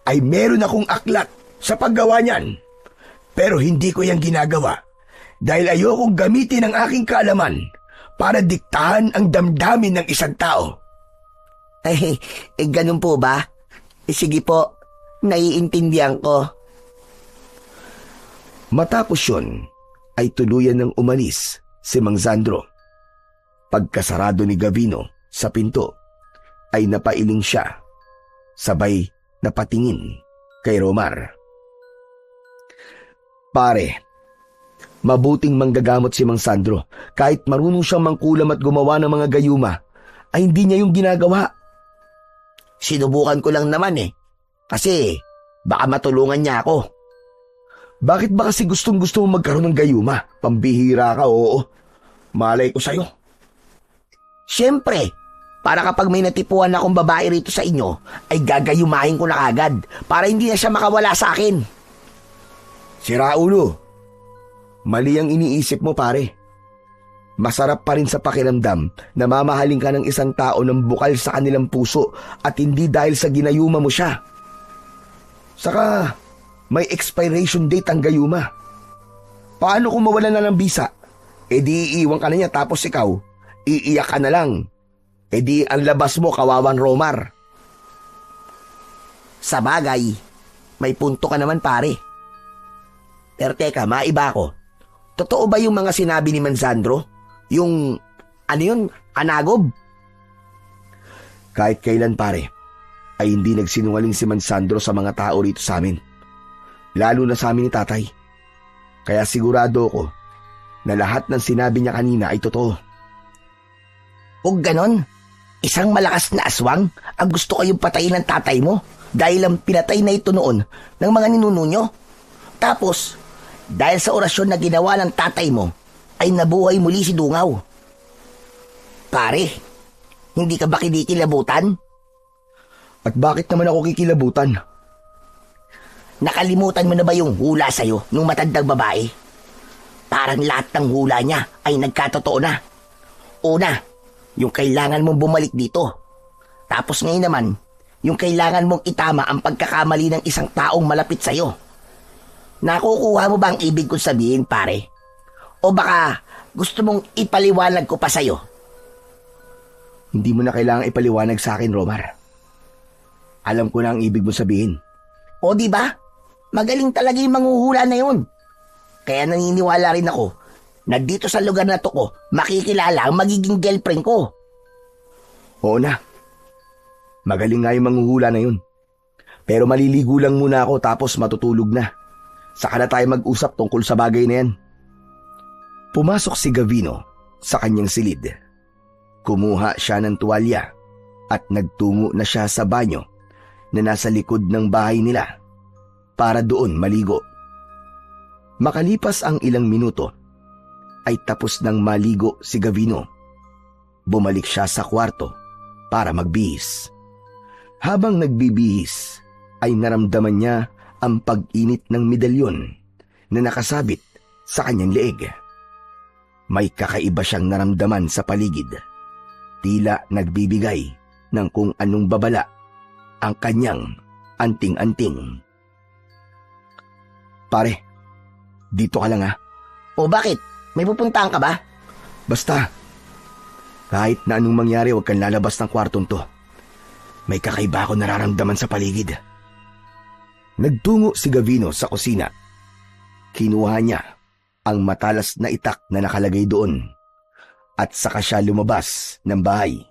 C: ay meron akong aklat sa paggawa niyan. Pero hindi ko yan ginagawa dahil ayokong gamitin ang aking kaalaman para diktahan ang damdamin ng isang tao.
B: Ganun po ba? Sige po, naiintindihan ko.
A: Matapos yun, ay tuluyan ng umalis si Mang Sandro. Pagkasarado ni Gavino sa pinto, ay napailing siya, sabay napatingin kay Romar. Pare, mabuting manggagamot si Mang Sandro. Kahit marunong siyang mangkulam at gumawa ng mga gayuma, ay hindi niya yung ginagawa.
B: Sinubukan ko lang naman kasi baka matulungan niya ako.
A: Bakit ba kasi gustong-gusto mo magkaroon ng gayuma? Pambihira ka, oo. Malay ko sa'yo.
B: Siyempre, para kapag may natipuan akong babae rito sa inyo, ay gagayumahin ko na agad para hindi na siya makawala sa akin.
A: Sira ulo. Mali ang iniisip mo, pare. Masarap pa rin sa pakiramdam na mamahalin ka ng isang tao ng bukal sa kanilang puso at hindi dahil sa ginayuma mo siya. Saka, may expiration date ang gayuma. Paano kung mawala na ng bisa? E di iiwan ka na niya tapos ikaw, iiyak ka na lang. E di ang labas mo, kawawan Romar.
B: Sa bagay, may punto ka naman pare. Pero teka, maiba ko. Totoo ba yung mga sinabi ni Mansandro? Yung, anagob?
A: Kahit kailan pare, ay hindi nagsinungaling si Mansandro sa mga tao rito sa amin. Lalo na sa amin ni tatay. Kaya sigurado ko na lahat ng sinabi niya kanina ay totoo.
B: O ganon, isang malakas na aswang ang gusto kayong patayin ng tatay mo dahil ang pinatay na ito noon ng mga ninuno nyo. Tapos, dahil sa orasyon na ginawa ng tatay mo, ay nabuhay muli si Dungaw. Pare, hindi ka ba kinikilabutan?
A: At bakit naman ako kikilabutan?
B: Nakalimutan mo na ba yung hula sa'yo nung matandang babae? Parang lahat ng hula niya ay nagkatotoo na. Una, yung kailangan mong bumalik dito. Tapos ngayon naman, yung kailangan mong itama ang pagkakamali ng isang taong malapit sa'yo. Nakukuha mo ba ang ibig kong sabihin, pare? O baka gusto mong ipaliwanag ko pa sa'yo?
A: Hindi mo na kailangang ipaliwanag sa akin, Romar. Alam ko na ang ibig mo sabihin.
B: O di ba? Magaling talaga yung manghuhula na yun. Kaya naniniwala rin ako na dito sa lugar na to ko, makikilala ang magiging girlfriend ko.
A: Oo na. Magaling nga yung manghuhula na yun. Pero maliligo lang muna ako tapos matutulog na. Saka na tayo mag-usap tungkol sa bagay na yan. Pumasok si Gavino sa kanyang silid. Kumuha siya ng tuwalya at nagtungo na siya sa banyo na nasa likod ng bahay nila para doon maligo. Makalipas ang ilang minuto ay tapos nang maligo si Gavino. Bumalik siya sa kwarto para magbihis. Habang nagbibihis ay naramdaman niya ang pag-init ng medalyon na nakasabit sa kanyang leeg. May kakaiba siyang naramdaman sa paligid. Tila nagbibigay ng kung anong babala ang kanyang anting-anting. Pare, dito ka lang ha.
B: O bakit? May pupuntahan ka ba?
A: Basta, kahit na anong mangyari huwag kang lalabas ng kwartong to. May kakaiba ako nararamdaman sa paligid. Nagtungo si Gavino sa kusina. Kinuha niya ang matalas na itak na nakalagay doon at saka siya lumabas ng bahay.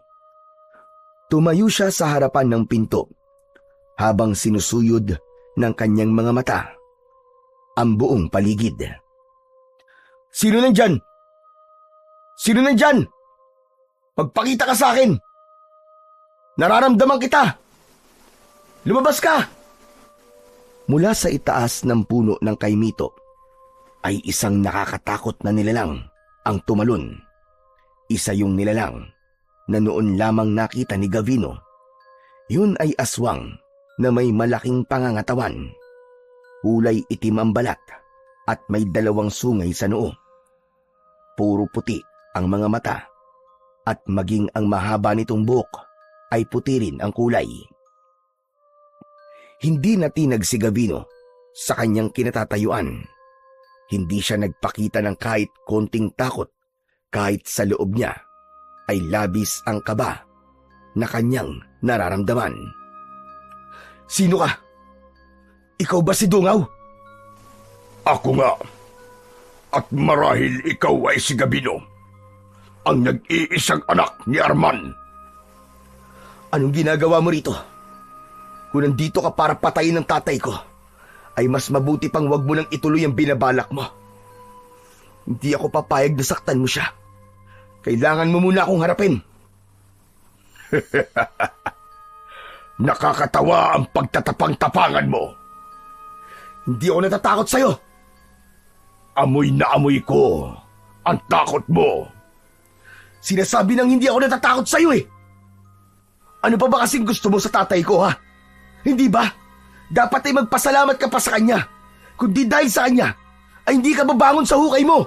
A: Tumayo siya sa harapan ng pinto habang sinusuyod ng kanyang mga mata ang buong paligid. Sino nandyan? Sino nandyan? Magpakita ka sa akin! Nararamdaman kita! Lumabas ka! Mula sa itaas ng puno ng kaimito ay isang nakakatakot na nilalang ang tumalon. Isa yung nilalang na noon lamang nakita ni Gavino. Yun ay aswang na may malaking pangangatawan. Kulay itim ang balat at may dalawang sungay sa noo. Puro puti ang mga mata at maging ang mahaba nitong buhok ay puti rin ang kulay. Hindi natinag si Gavino sa kanyang kinatatayuan. Hindi siya nagpakita ng kahit konting takot kahit sa loob niya ay labis ang kaba na kanyang nararamdaman. Sino ka? Ikaw ba si Dungaw?
C: Ako nga. At marahil ikaw ay si Gavino, ang nag-iisang anak ni Arman.
A: Anong ginagawa mo rito? Kung nandito ka para patayin ng tatay ko, ay mas mabuti pang wag mo nang ituloy ang binabalak mo. Hindi ako papayag na saktan mo siya. Kailangan mo muna akong harapin.
C: Nakakatawa ang pagtatapang-tapangan mo.
A: Hindi ako natatakot sa'yo.
C: Amoy na amoy ko ang takot mo.
A: Sinasabi nang hindi ako natatakot sa'yo eh. Ano pa ba kasing gusto mo sa tatay ko ha? Hindi ba? Dapat ay magpasalamat ka pa sa kanya. Kundi dahil sa kanya, ay hindi ka babangon sa hukay mo.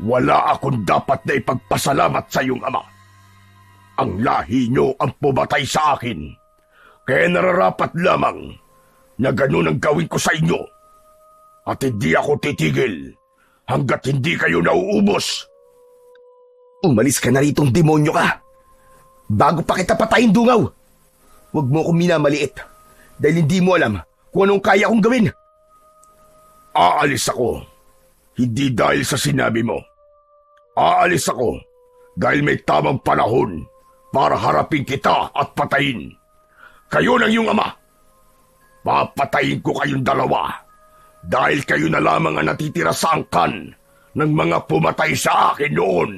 C: Wala akong dapat na ipagpasalamat sa iyong ama. Ang lahi niyo ang pumatay sa akin. Kaya nararapat lamang na ganun ang gawin ko sa inyo. At hindi ako titigil hanggat hindi kayo nauubos.
A: Umalis ka na ritong demonyo ka. Bago pa kita patayin, Dungaw. Huwag mo akong minamaliit dahil hindi mo alam kung anong kaya kong gawin.
C: Aalis ako, hindi dahil sa sinabi mo. Aalis ako dahil may tamang panahon para harapin kita at patayin. Kayo ng iyong ama. Papatayin ko kayong dalawa dahil kayo na lamang ang natitira sa angkan ng mga pumatay sa akin noon.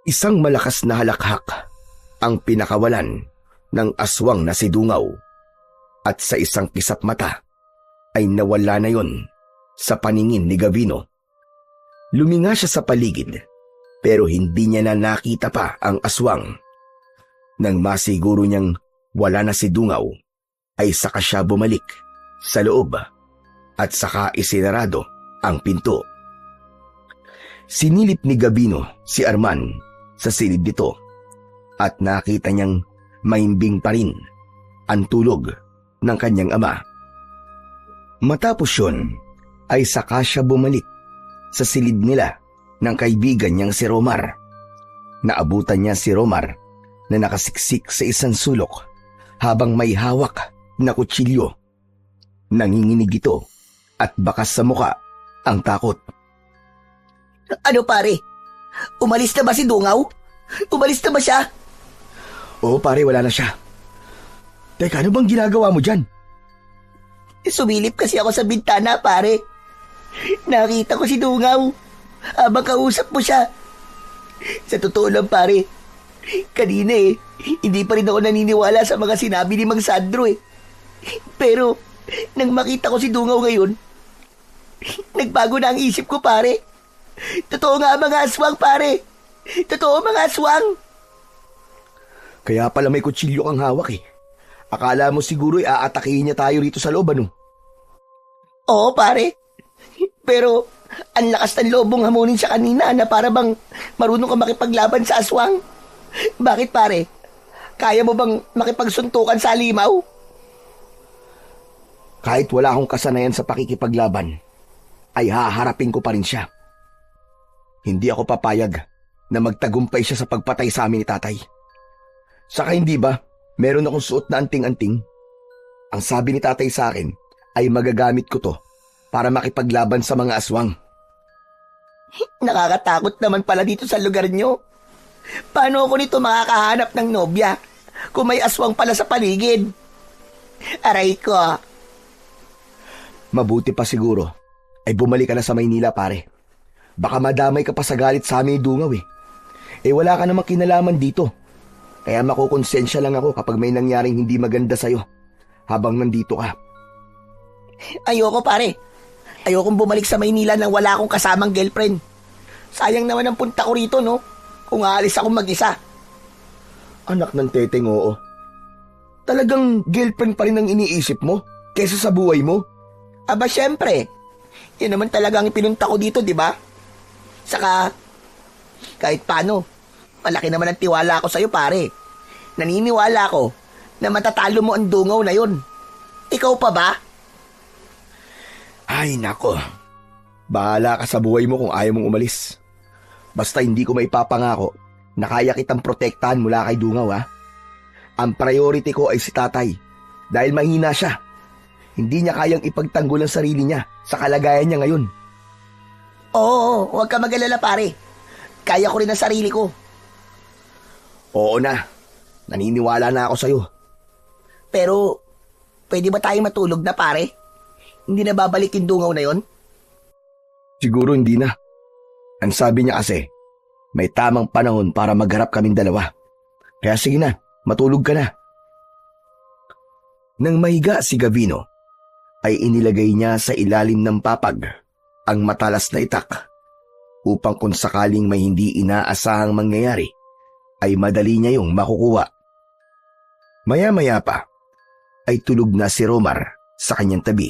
A: Isang malakas na halakhak ang pinakawalan ng aswang na si Dungaw at sa isang kisap mata ay nawala na yon sa paningin ni Gavino. Luminga siya sa paligid pero hindi niya na nakita pa ang aswang. Nang masiguro niyang wala na si Dungaw ay saka siya bumalik sa loob at saka isinarado ang pinto. Sinilip ni Gavino si Arman sa silid nito at nakita niyang mahimbing pa rin ang tulog ng kanyang ama. Matapos yun ay saka siya bumalik sa silid nila ng kaibigan niyang si Romar. Naabutan niya si Romar na nakasiksik sa isang sulok habang may hawak na kutsilyo. Nanginginig ito at bakas sa muka ang takot.
B: Ano pare? Umalis na ba si Dungaw? Umalis na ba siya?
A: Oo pare, wala na siya. Teka, ano bang ginagawa mo dyan?
B: Sumilip kasi ako sa bintana, pare. Nakita ko si Dungaw habang kausap mo siya. Sa totoo lang, pare, kanina hindi pa rin ako naniniwala sa mga sinabi ni Mang Sandro Pero, nang makita ko si Dungaw ngayon, nagbago na ang isip ko, pare. Totoo nga mga aswang, pare. Totoo mga aswang.
A: Kaya pala may kutsilyo kang hawak Akala mo siguro aatakihin niya tayo rito sa loob, ano?
B: Oo, pare. Pero, ang lakas ng lobong hamunin siya kanina na para bang marunong ka makipaglaban sa aswang. Bakit, pare? Kaya mo bang makipagsuntukan sa halimaw?
A: Kahit wala akong kasanayan sa pakikipaglaban, ay haharapin ko pa rin siya. Hindi ako papayag na magtagumpay siya sa pagpatay sa amin ni tatay. Saka hindi ba, meron akong suot na anting-anting? Ang sabi ni tatay sa akin ay magagamit ko to para makipaglaban sa mga aswang.
B: Nakakatakot naman pala dito sa lugar nyo. Paano ako nito makakahanap ng nobya kung may aswang pala sa paligid? Aray ko.
A: Mabuti pa siguro ay bumalik ka na sa Maynila, pare. Baka madamay ka pa sa galit sa amin ni Dungaw wala ka namang kinalaman dito. Kaya makukonsensya lang ako kapag may nangyaring hindi maganda sa'yo habang nandito ka.
B: Ayoko, pare. Ayokong bumalik sa Maynila nang wala akong kasamang girlfriend. Sayang naman ang punta ko rito, no? Kung aalis akong mag-isa.
A: Anak ng teteng, oo. Talagang girlfriend pa rin ang iniisip mo kesa sa buhay mo?
B: Aba, syempre. Yan naman talaga ang pinunta ko dito, di ba? Saka, kahit paano, malaki naman ang tiwala ko sa'yo, pare. Naniniwala ko na matatalo mo ang Dungaw na yun. Ikaw pa ba?
A: Ay, nako. Bahala ka sa buhay mo kung ayaw mong umalis. Basta hindi ko maipapangako na kaya kitang protektahan mula kay Dungaw, ha? Ang priority ko ay si tatay dahil mahina siya. Hindi niya kayang ipagtanggol ang sarili niya sa kalagayan niya ngayon.
B: Oo, huwag ka mag-alala, pare. Kaya ko rin ang sarili ko.
A: Oo na. Naniniwala na ako sa'yo.
B: Pero, pwede ba tayong matulog na, pare? Hindi na babalik yung Dungaw na yon?
A: Siguro hindi na. Ang sabi niya kasi, may tamang panahon para magharap kaming dalawa. Kaya sige na, matulog ka na. Nang mahiga si Gavino, ay inilagay niya sa ilalim ng papag ang matalas na itak upang kung sakaling may hindi inaasahang mangyayari, ay madali niya yung makukuha. Maya-maya pa, ay tulog na si Romar sa kanyang tabi.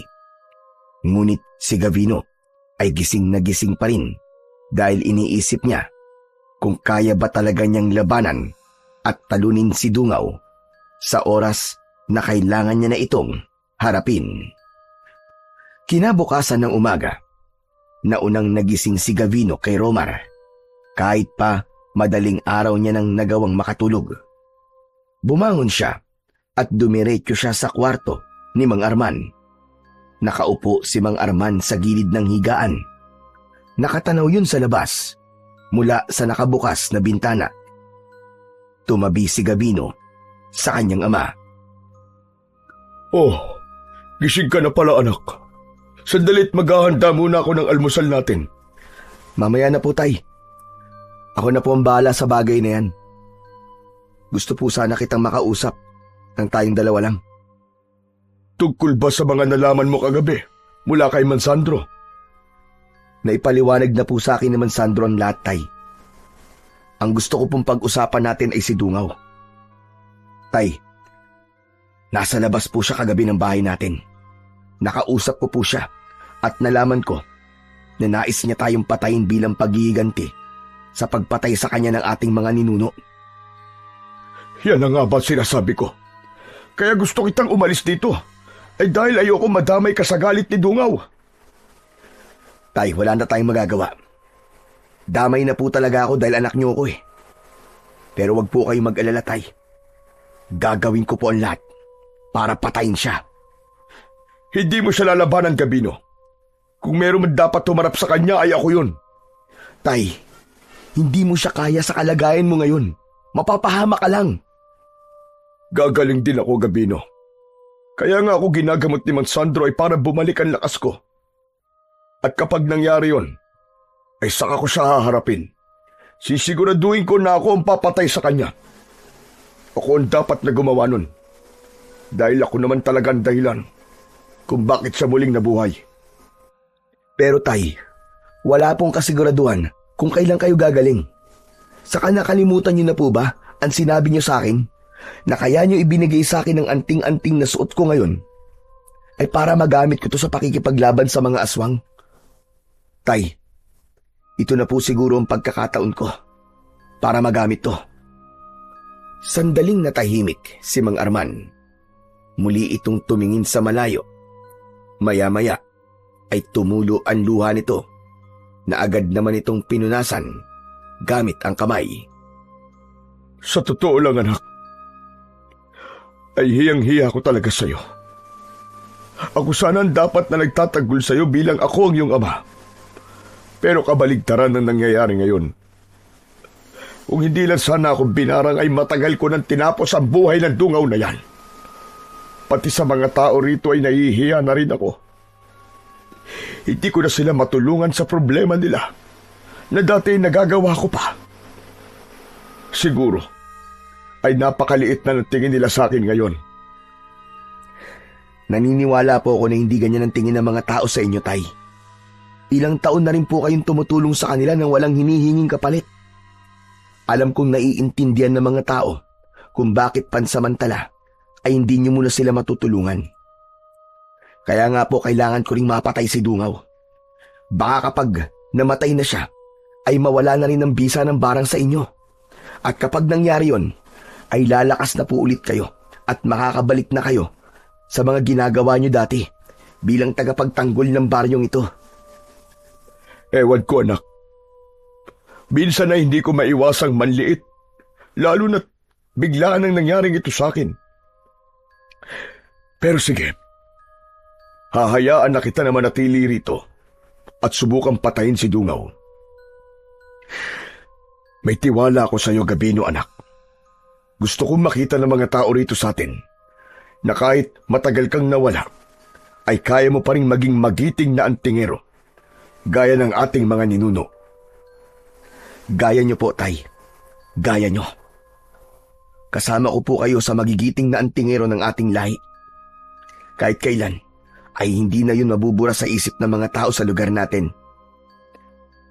A: Ngunit si Gavino ay gising na gising pa rin dahil iniisip niya kung kaya ba talaga niyang labanan at talunin si Dungaw sa oras na kailangan niya na itong harapin. Kinabukasan ng umaga, naunang nagising si Gavino kay Romar kahit pa madaling araw niya nang nagawang makatulog. Bumangon siya at dumiretso siya sa kwarto ni Mang Arman. Nakaupo si Mang Arman sa gilid ng higaan. Nakatanaw yun sa labas mula sa nakabukas na bintana. Tumabi si Gavino sa kanyang ama.
C: Oh, gising ka na pala anak. Sandali't maghahanda muna ako ng almusal natin.
A: Mamaya na po, Tay. Ako na po ang bahala sa bagay na yan. Gusto po sana kitang makausap ng tayong dalawa lang.
C: Tungkol ba sa mga nalaman mo kagabi mula kay Mansandro?
A: Naipaliwanag na po sa akin ni Mansandro ang lahat, Tay. Ang gusto ko pong pag-usapan natin ay si Dungaw. Tay, nasa labas po siya kagabi ng bahay natin. Nakausap ko po siya at nalaman ko na nais niya tayong patayin bilang paghihiganti sa pagpatay sa kanya ng ating mga ninuno.
C: Yan na nga ba sinasabi ko? Kaya gusto kitang umalis dito. Ay dahil ayoko madamay ka sa galit ni Dungaw.
A: Tay, wala na tayong magagawa. Damay na po talaga ako dahil anak niyo ako eh. Pero wag po kayong mag-alala, Tay. Gagawin ko po ang lahat para patayin siya.
C: Hindi mo siya lalabanan, Gabino. Kung meron man dapat tumarap sa kanya ay ako yun.
A: Tay, hindi mo siya kaya sa kalagayan mo ngayon. Mapapahama ka lang.
C: Gagaling din ako, Gabino. Kaya nga ako ginagamot ni Mansandro ay para bumalik ang lakas ko. At kapag nangyari yon, ay saka ko siya haharapin. Sisiguraduhin ko na ako ang papatay sa kanya. Ako ang dapat na gumawa nun. Dahil ako naman talaga ang dahilan kung bakit siya muling nabuhay.
A: Pero Tay, wala pong kasiguraduhan kung kailan kayo gagaling. Saka nakalimutan niyo na po ba ang sinabi niyo sa akin na kaya niyo ibinigay sa akin ng anting-anting na suot ko ngayon ay para magamit ko to sa pakikipaglaban sa mga aswang? Tay, ito na po siguro ang pagkakataon ko para magamit to. Sandaling natahimik si Mang Arman. Muli itong tumingin sa malayo. Maya-maya ay tumulo ang luha nito na agad naman itong pinunasan gamit ang kamay.
C: Sa totoo lang, anak, ay hiyang-hiya ko talaga sa'yo. Ako sana ang dapat na nagtataggol sa'yo bilang ako ang iyong ama. Pero kabaligtaran ang nangyayari ngayon. Kung hindi lang sana ako binarang ay matagal ko nang tinapos ang buhay ng Dungaw na yan. Pati sa mga tao rito ay nahihiya na rin ako. Hindi ko na sila matulungan sa problema nila na dati nagagawa ko pa. Siguro ay napakaliit na ng tingin nila sa akin ngayon.
A: Naniniwala po ako na hindi ganyan ang tingin ng mga tao sa inyo, Tay. Ilang taon na rin po kayong tumutulong sa kanila nang walang hinihinging kapalit. Alam kong naiintindihan ng mga tao kung bakit pansamantala ay hindi niyo muna sila matutulungan. Kaya nga po kailangan ko ring mapatay si Dungaw. Baka kapag namatay na siya, ay mawala na rin ang bisa ng barang sa inyo. At kapag nangyari yon, ay lalakas na po ulit kayo at makakabalik na kayo sa mga ginagawa niyo dati bilang tagapagtanggol ng baryong ito.
C: Ewan ko, anak. Minsan na hindi ko maiwasang manliit, lalo na't biglaan ang nangyaring ito sa akin. Pero sige, hahayaan na kita na manatili rito at subukang patayin si Dungaw. May tiwala ako sa iyo, Gabino, anak. Gusto kong makita ng mga tao rito sa atin na kahit matagal kang nawala, ay kaya mo pa rin maging magiting na antingero, gaya ng ating mga ninuno.
A: Gaya nyo po, Tay. Gaya nyo. Kasama ko po kayo sa magigiting na antingero ng ating lahi. Kahit kailan, ay hindi na yun mabubura sa isip ng mga tao sa lugar natin.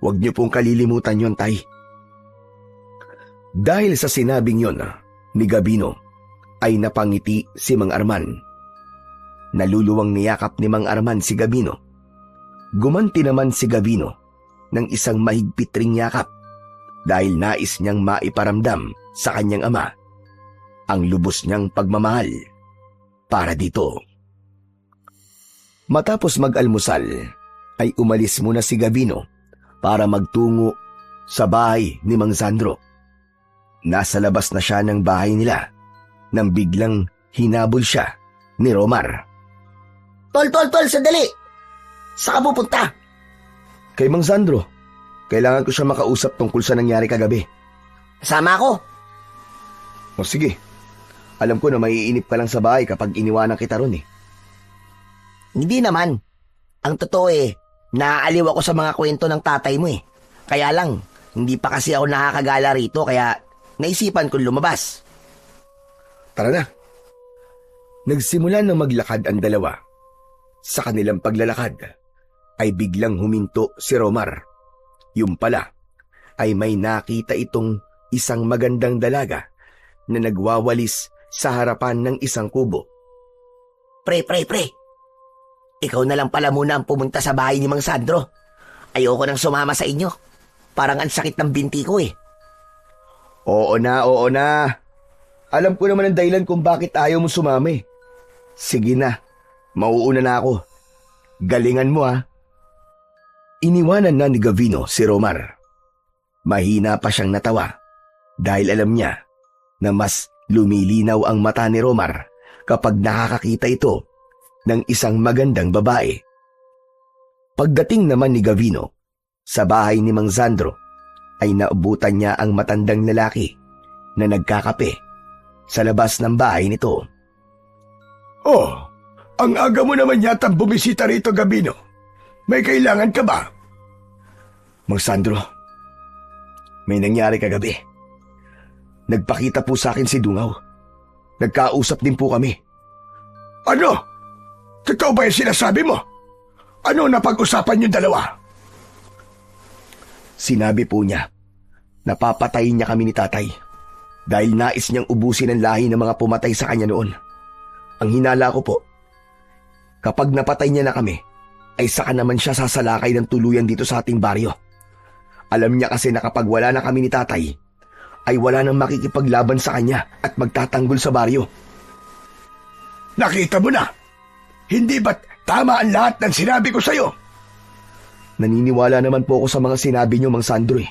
A: Huwag nyo pong kalilimutan yun, Tay. Dahil sa sinabing yun ni Gabino, ay napangiti si Mang Arman. Naluluwang niyakap ni Mang Arman si Gabino. Gumanti naman si Gabino ng isang mahigpit ring yakap dahil nais niyang maiparamdam sa kanyang ama ang lubos niyang pagmamahal para dito. Matapos mag-almusal, ay umalis muna si Gabino para magtungo sa bahay ni Mang Sandro. Nasa labas na siya ng bahay nila nang biglang hinabol siya ni Romar.
B: Tol, sandali! Saan ka pupunta?
A: Kay Mang Sandro, kailangan ko siya makausap tungkol sa nangyari kagabi.
B: Sama ako.
A: O sige, alam ko na maiinip ka lang sa bahay kapag iniwanan kita ron eh.
B: Hindi naman. Ang totoo naaliw ako sa mga kwento ng tatay mo eh. Kaya lang, hindi pa kasi ako nakakagala rito kaya naisipan kong lumabas.
A: Tara na. Nagsimula na maglakad ang dalawa. Sa kanilang paglalakad ay biglang huminto si Romar. Yung pala ay may nakita itong isang magandang dalaga na nagwawalis sa harapan ng isang kubo.
B: Pre. Ikaw na lang pala muna ang pumunta sa bahay ni Mang Sandro. Ayoko nang sumama sa inyo. Parang ang sakit ng binti ko eh.
A: Oo na. Alam ko naman ang dahilan kung bakit ayaw mo sumami. Sige na, mauuna na ako. Galingan mo ha. Iniwanan na ni Gavino si Romar. Mahina pa siyang natawa dahil alam niya na mas lumilinaw ang mata ni Romar kapag nakakakita ito ng isang magandang babae. Pagdating naman ni Gavino sa bahay ni Mang Sandro ay naabutan niya ang matandang lalaki na nagkakape sa labas ng bahay nito.
C: Oh, ang aga mo naman yatang bumisita rito, Gabino. May kailangan ka ba?
A: Mang Sandro, may nangyari kagabi. Nagpakita po sa akin si Dungaw. Nagkausap din po kami.
C: Ano? Totoo ba yung sinasabi mo? Ano napag-usapan yung dalawa?
A: Sinabi po niya, napapatayin niya kami ni tatay dahil nais niyang ubusin ang lahi ng mga pumatay sa kanya noon. Ang hinala ko po, kapag napatay niya na kami, ay saka naman siya sasalakay ng tuluyan dito sa ating baryo. Alam niya kasi na kapag wala na kami ni tatay, ay wala nang makikipaglaban sa kanya at magtatanggol sa baryo.
C: Nakita mo na? Hindi ba't tama ang lahat ng sinabi ko sa'yo?
A: Naniniwala naman po ako sa mga sinabi niyo, Mang Sandro eh.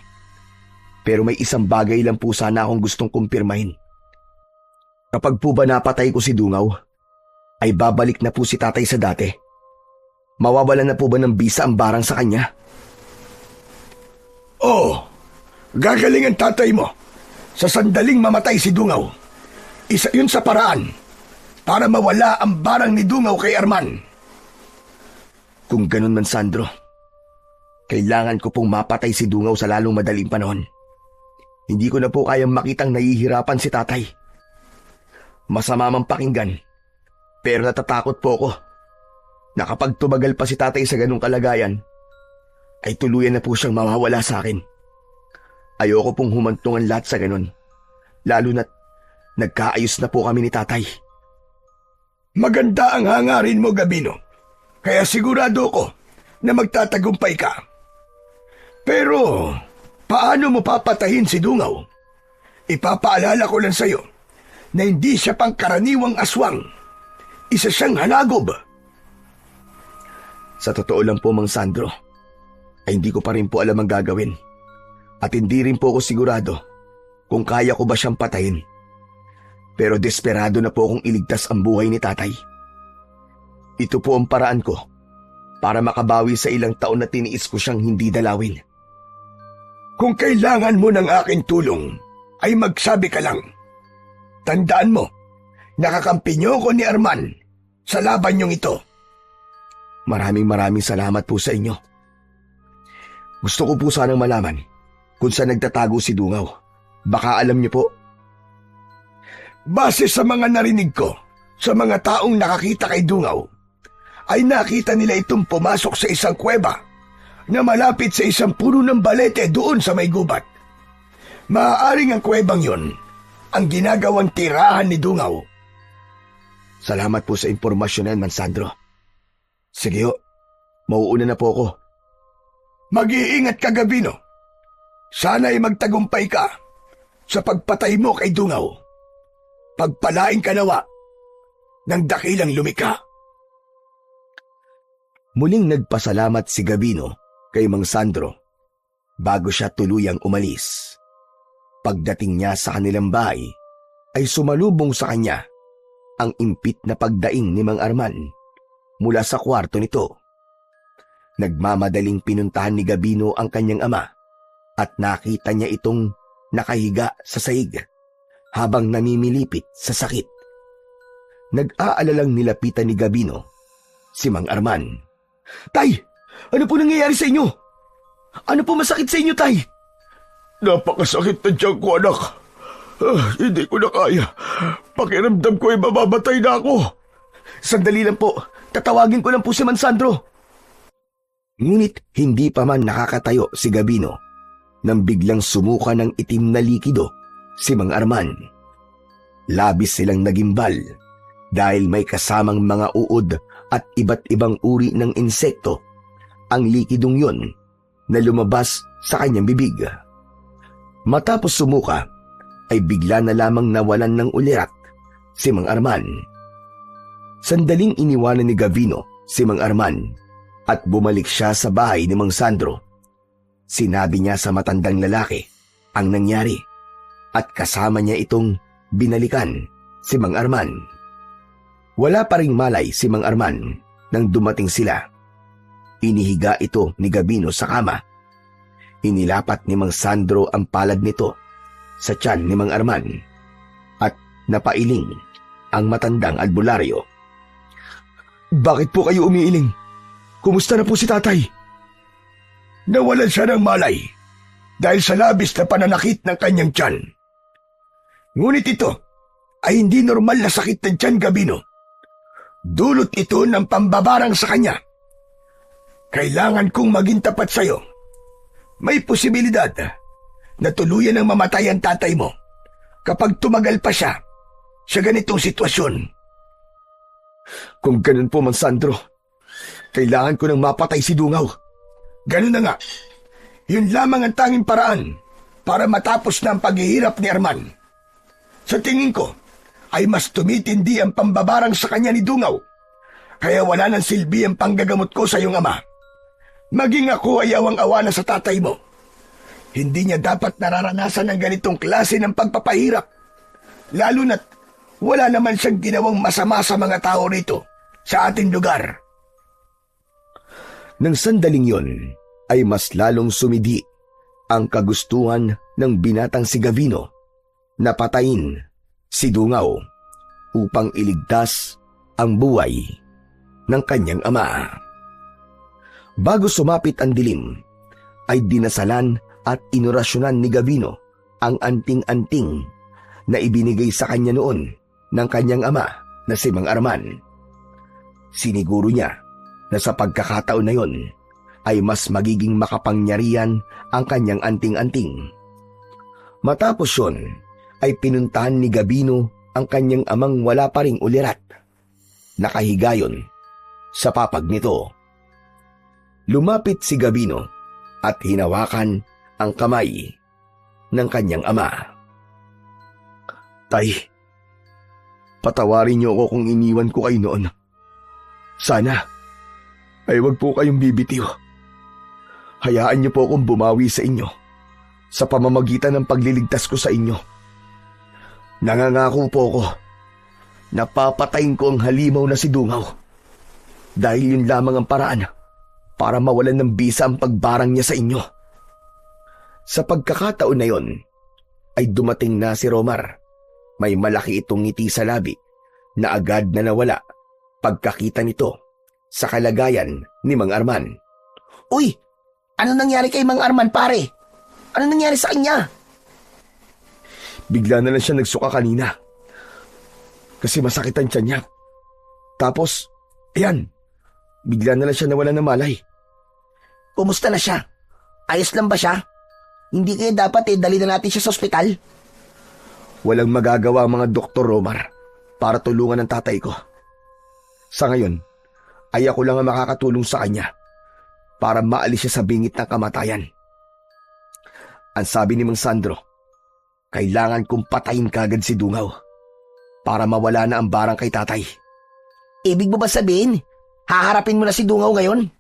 A: Pero may isang bagay lang po sana akong gustong kumpirmahin. Kapag po ba napatay ko si Dungaw, ay babalik na po si tatay sa dati? Mawawalan na po ba ng bisa ang barang sa kanya?
C: Oo, gagaling ang tatay mo sa sandaling mamatay si Dungaw. Isa yun sa paraan para mawala ang barang ni Dungaw kay Arman.
A: Kung ganun man, Sandro, kailangan ko pong mapatay si Dungaw sa lalong madaling panahon. Hindi ko na po kayang makitang nahihirapan si tatay. Masama mang pakinggan, pero natatakot po ako na kapag tumagal pa si tatay sa ganung kalagayan, ay tuluyan na po siyang mawawala sa akin. Ayoko pong humantungan lahat sa ganun, lalo na't nagkaayos na po kami ni tatay.
C: Maganda ang hangarin mo, Gabino. Kaya sigurado ko na magtatagumpay ka. Pero, paano mo papatahin si Dungaw? Ipapaalala ko lang sa'yo na hindi siya pangkaraniwang aswang. Isa siyang hanagob.
A: Sa totoo lang po, Mang Sandro, ay hindi ko pa rin po alam ang gagawin. At hindi rin po ako sigurado kung kaya ko ba siyang patayin. Pero desperado na po akong iligtas ang buhay ni tatay. Ito po ang paraan ko para makabawi sa ilang taon na tiniis ko siyang hindi dalawin.
C: Kung kailangan mo ng aking tulong, ay magsabi ka lang. Tandaan mo, nakakampi niyo ko ni Arman sa laban niyong ito.
A: Maraming salamat po sa inyo. Gusto ko po sanang malaman kung saan nagtatago si Dungaw. Baka alam niyo po.
C: Base sa mga narinig ko, sa mga taong nakakita kay Dungaw, ay nakita nila itong pumasok sa isang kuweba na malapit sa isang puno ng balete doon sa may gubat. Maaaring ang kuwebang yon ang ginagawang tirahan ni Dungaw.
A: Salamat po sa impormasyon na yan, Man Sandro. Sige ho, mauuna na po ako.
C: Mag-iingat ka, Gabino. Sana'y magtagumpay ka sa pagpatay mo kay Dungaw. Pagpalain ka nawa ng dakilang lumika.
A: Muling nagpasalamat si Gabino kay Mang Sandro bago siya tuluyang umalis. Pagdating niya sa kanilang bahay, ay sumalubong sa kanya ang impit na pagdaing ni Mang Arman mula sa kwarto nito. Nagmamadaling pinuntahan ni Gabino ang kanyang ama at nakita niya itong nakahiga sa sahig habang namimilipit sa sakit. Nag-aalalang nilapitan ni Gabino si Mang Arman.
C: Tay, ano po nangyayari sa inyo?
A: Ano po masakit sa inyo, Tay?
C: Napakasakit na tiyan ko, anak. Hindi ko na kaya. Pakiramdam ko ay mamamatay na ako.
A: Sandali lang po. Tatawagin ko lang po si Mansandro. Ngunit hindi pa man nakakatayo si Gabino nang biglang sumuka ng itim na likido si Mang Arman. Labis silang nagimbal dahil may kasamang mga uod at iba't ibang uri ng insekto ang likidong yun na lumabas sa kanyang bibig. Matapos sumuka, ay bigla na lamang nawalan ng ulirat si Mang Arman. Sandaling iniwanan ni Gavino si Mang Arman at bumalik siya sa bahay ni Mang Sandro. Sinabi niya sa matandang lalaki ang nangyari at kasama niya itong binalikan si Mang Arman. Wala pa ring malay si Mang Arman nang dumating sila. Inihiga ito ni Gabino sa kama. Inilapat ni Mang Sandro ang palad nito sa tiyan ni Mang Arman at napailing ang matandang albularyo. Bakit po kayo umiiling? Kumusta na po si tatay?
C: Nawalan siya ng malay dahil sa labis na pananakit ng kanyang tiyan. Ngunit ito ay hindi normal na sakit ng tiyan, Gabino. Dulot ito ng pambabarang sa kanya. Kailangan kong maging tapat sa'yo. May posibilidad na tuluyan ng mamatay ang tatay mo kapag tumagal pa siya sa ganitong sitwasyon.
A: Kung ganun po, Mang Sandro, kailangan ko nang mapatay si Dungaw.
C: Ganun na nga. Yun lamang ang tanging paraan para matapos na ang paghihirap ni Arman. Sa tingin ko, ay mas tumitindi ang pambabarang sa kanya ni Dungaw. Kaya wala nang silbi ang panggagamot ko sa iyong ama. Maging ako ay awang-awa na sa tatay mo. Hindi niya dapat nararanasan ng ganitong klase ng pagpapahirap. Lalo na't wala naman siyang ginawang masama sa mga tao rito sa ating lugar.
A: Nang sandaling yon ay mas lalong sumidi ang kagustuhan ng binatang si Gavino na patayin si Dungaw upang iligtas ang buhay ng kanyang ama. Bago sumapit ang dilim, ay dinasalan at inorasyonan ni Gavino ang anting-anting na ibinigay sa kanya noon ng kanyang ama na si Mang Arman. Siniguro niya na sa pagkakataon na yon ay mas magiging makapangyarihan ang kanyang anting-anting. Matapos yon ay pinuntahan ni Gabino ang kanyang amang wala pa ring ulirat. Nakahiga yon sa papag nito. Lumapit si Gabino at hinawakan ang kamay ng kanyang ama. Tay, patawarin niyo ako kung iniwan ko kayo noon. Sana ay wag po kayong bibitiw. Hayaan niyo po akong bumawi sa inyo sa pamamagitan ng pagliligtas ko sa inyo. Nangangako po ako na papatayin ko ang halimaw na si Dungaw dahil yun lamang ang paraan para mawalan ng bisa ang pagbarang niya sa inyo. Sa pagkakataon na yon, ay dumating na si Romar. May malaki itong ngiti sa labi na agad na nawala pagkakita nito sa kalagayan ni Mang Arman.
B: Uy! Ano nangyari kay Mang Arman, pare? Ano nangyari sa kanya?
A: Bigla na lang siya nagsuka kanina kasi masakit ang tiyan niya. Tapos, ayan, bigla na lang siya nawalan ng malay.
B: Kumusta na siya? Ayos lang ba siya? Hindi kaya dapat dali na natin siya sa ospital?
A: Walang magagawa ang mga doktor, Romar, para tulungan ang tatay ko. Sa ngayon, ay ako lang ang makakatulong sa kanya para maalis siya sa bingit ng kamatayan. Ang sabi ni Mang Sandro, kailangan kong patayin kagad si Dungaw para mawala na ang barang kay tatay.
B: Ibig mo ba sabihin, haharapin mo na si Dungaw ngayon?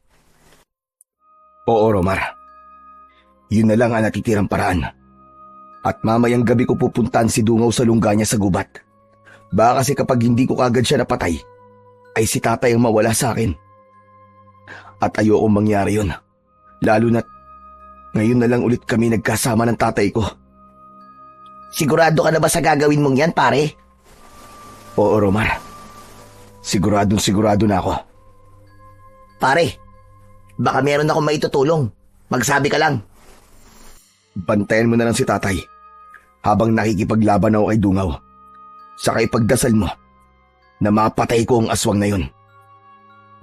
A: Oo, Romar. Yun na lang ang natitirang paraan. At mamayang gabi ko pupuntahan si Dungaw sa lungga niya sa gubat. Baka kasi kapag hindi ko kagad siya napatay, ay si tatay ang mawala sa akin. At ayokong mangyari yun. Lalo na't ngayon na lang ulit kami nagkasama ng tatay ko.
B: Sigurado ka na ba sa gagawin mong yan, pare?
A: Oo, Romar. Siguradong sigurado na ako.
B: Pare, baka meron akong maitutulong. Magsabi ka lang.
A: Bantayan mo na lang si tatay habang nakikipaglaban ako kay Dungaw. Saka ipagdasal mo na mapatay ko ang aswang na yun.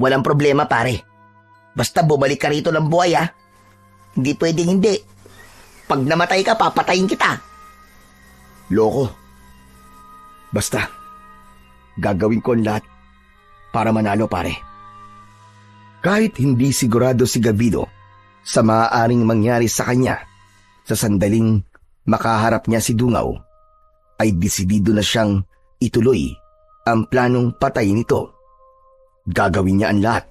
B: Walang problema, pare. Basta bumalik ka rito ng buhay, ha? Hindi pwedeng hindi. Pag namatay ka, papatayin kita.
A: Loko. Basta, gagawin ko ang lahat para manalo, pare. Kahit hindi sigurado si Gavino sa maaaring mangyari sa kanya sa sandaling makaharap niya si Dungaw, ay desidido na siyang ituloy ang planong patayin ito. Gagawin niya ang lahat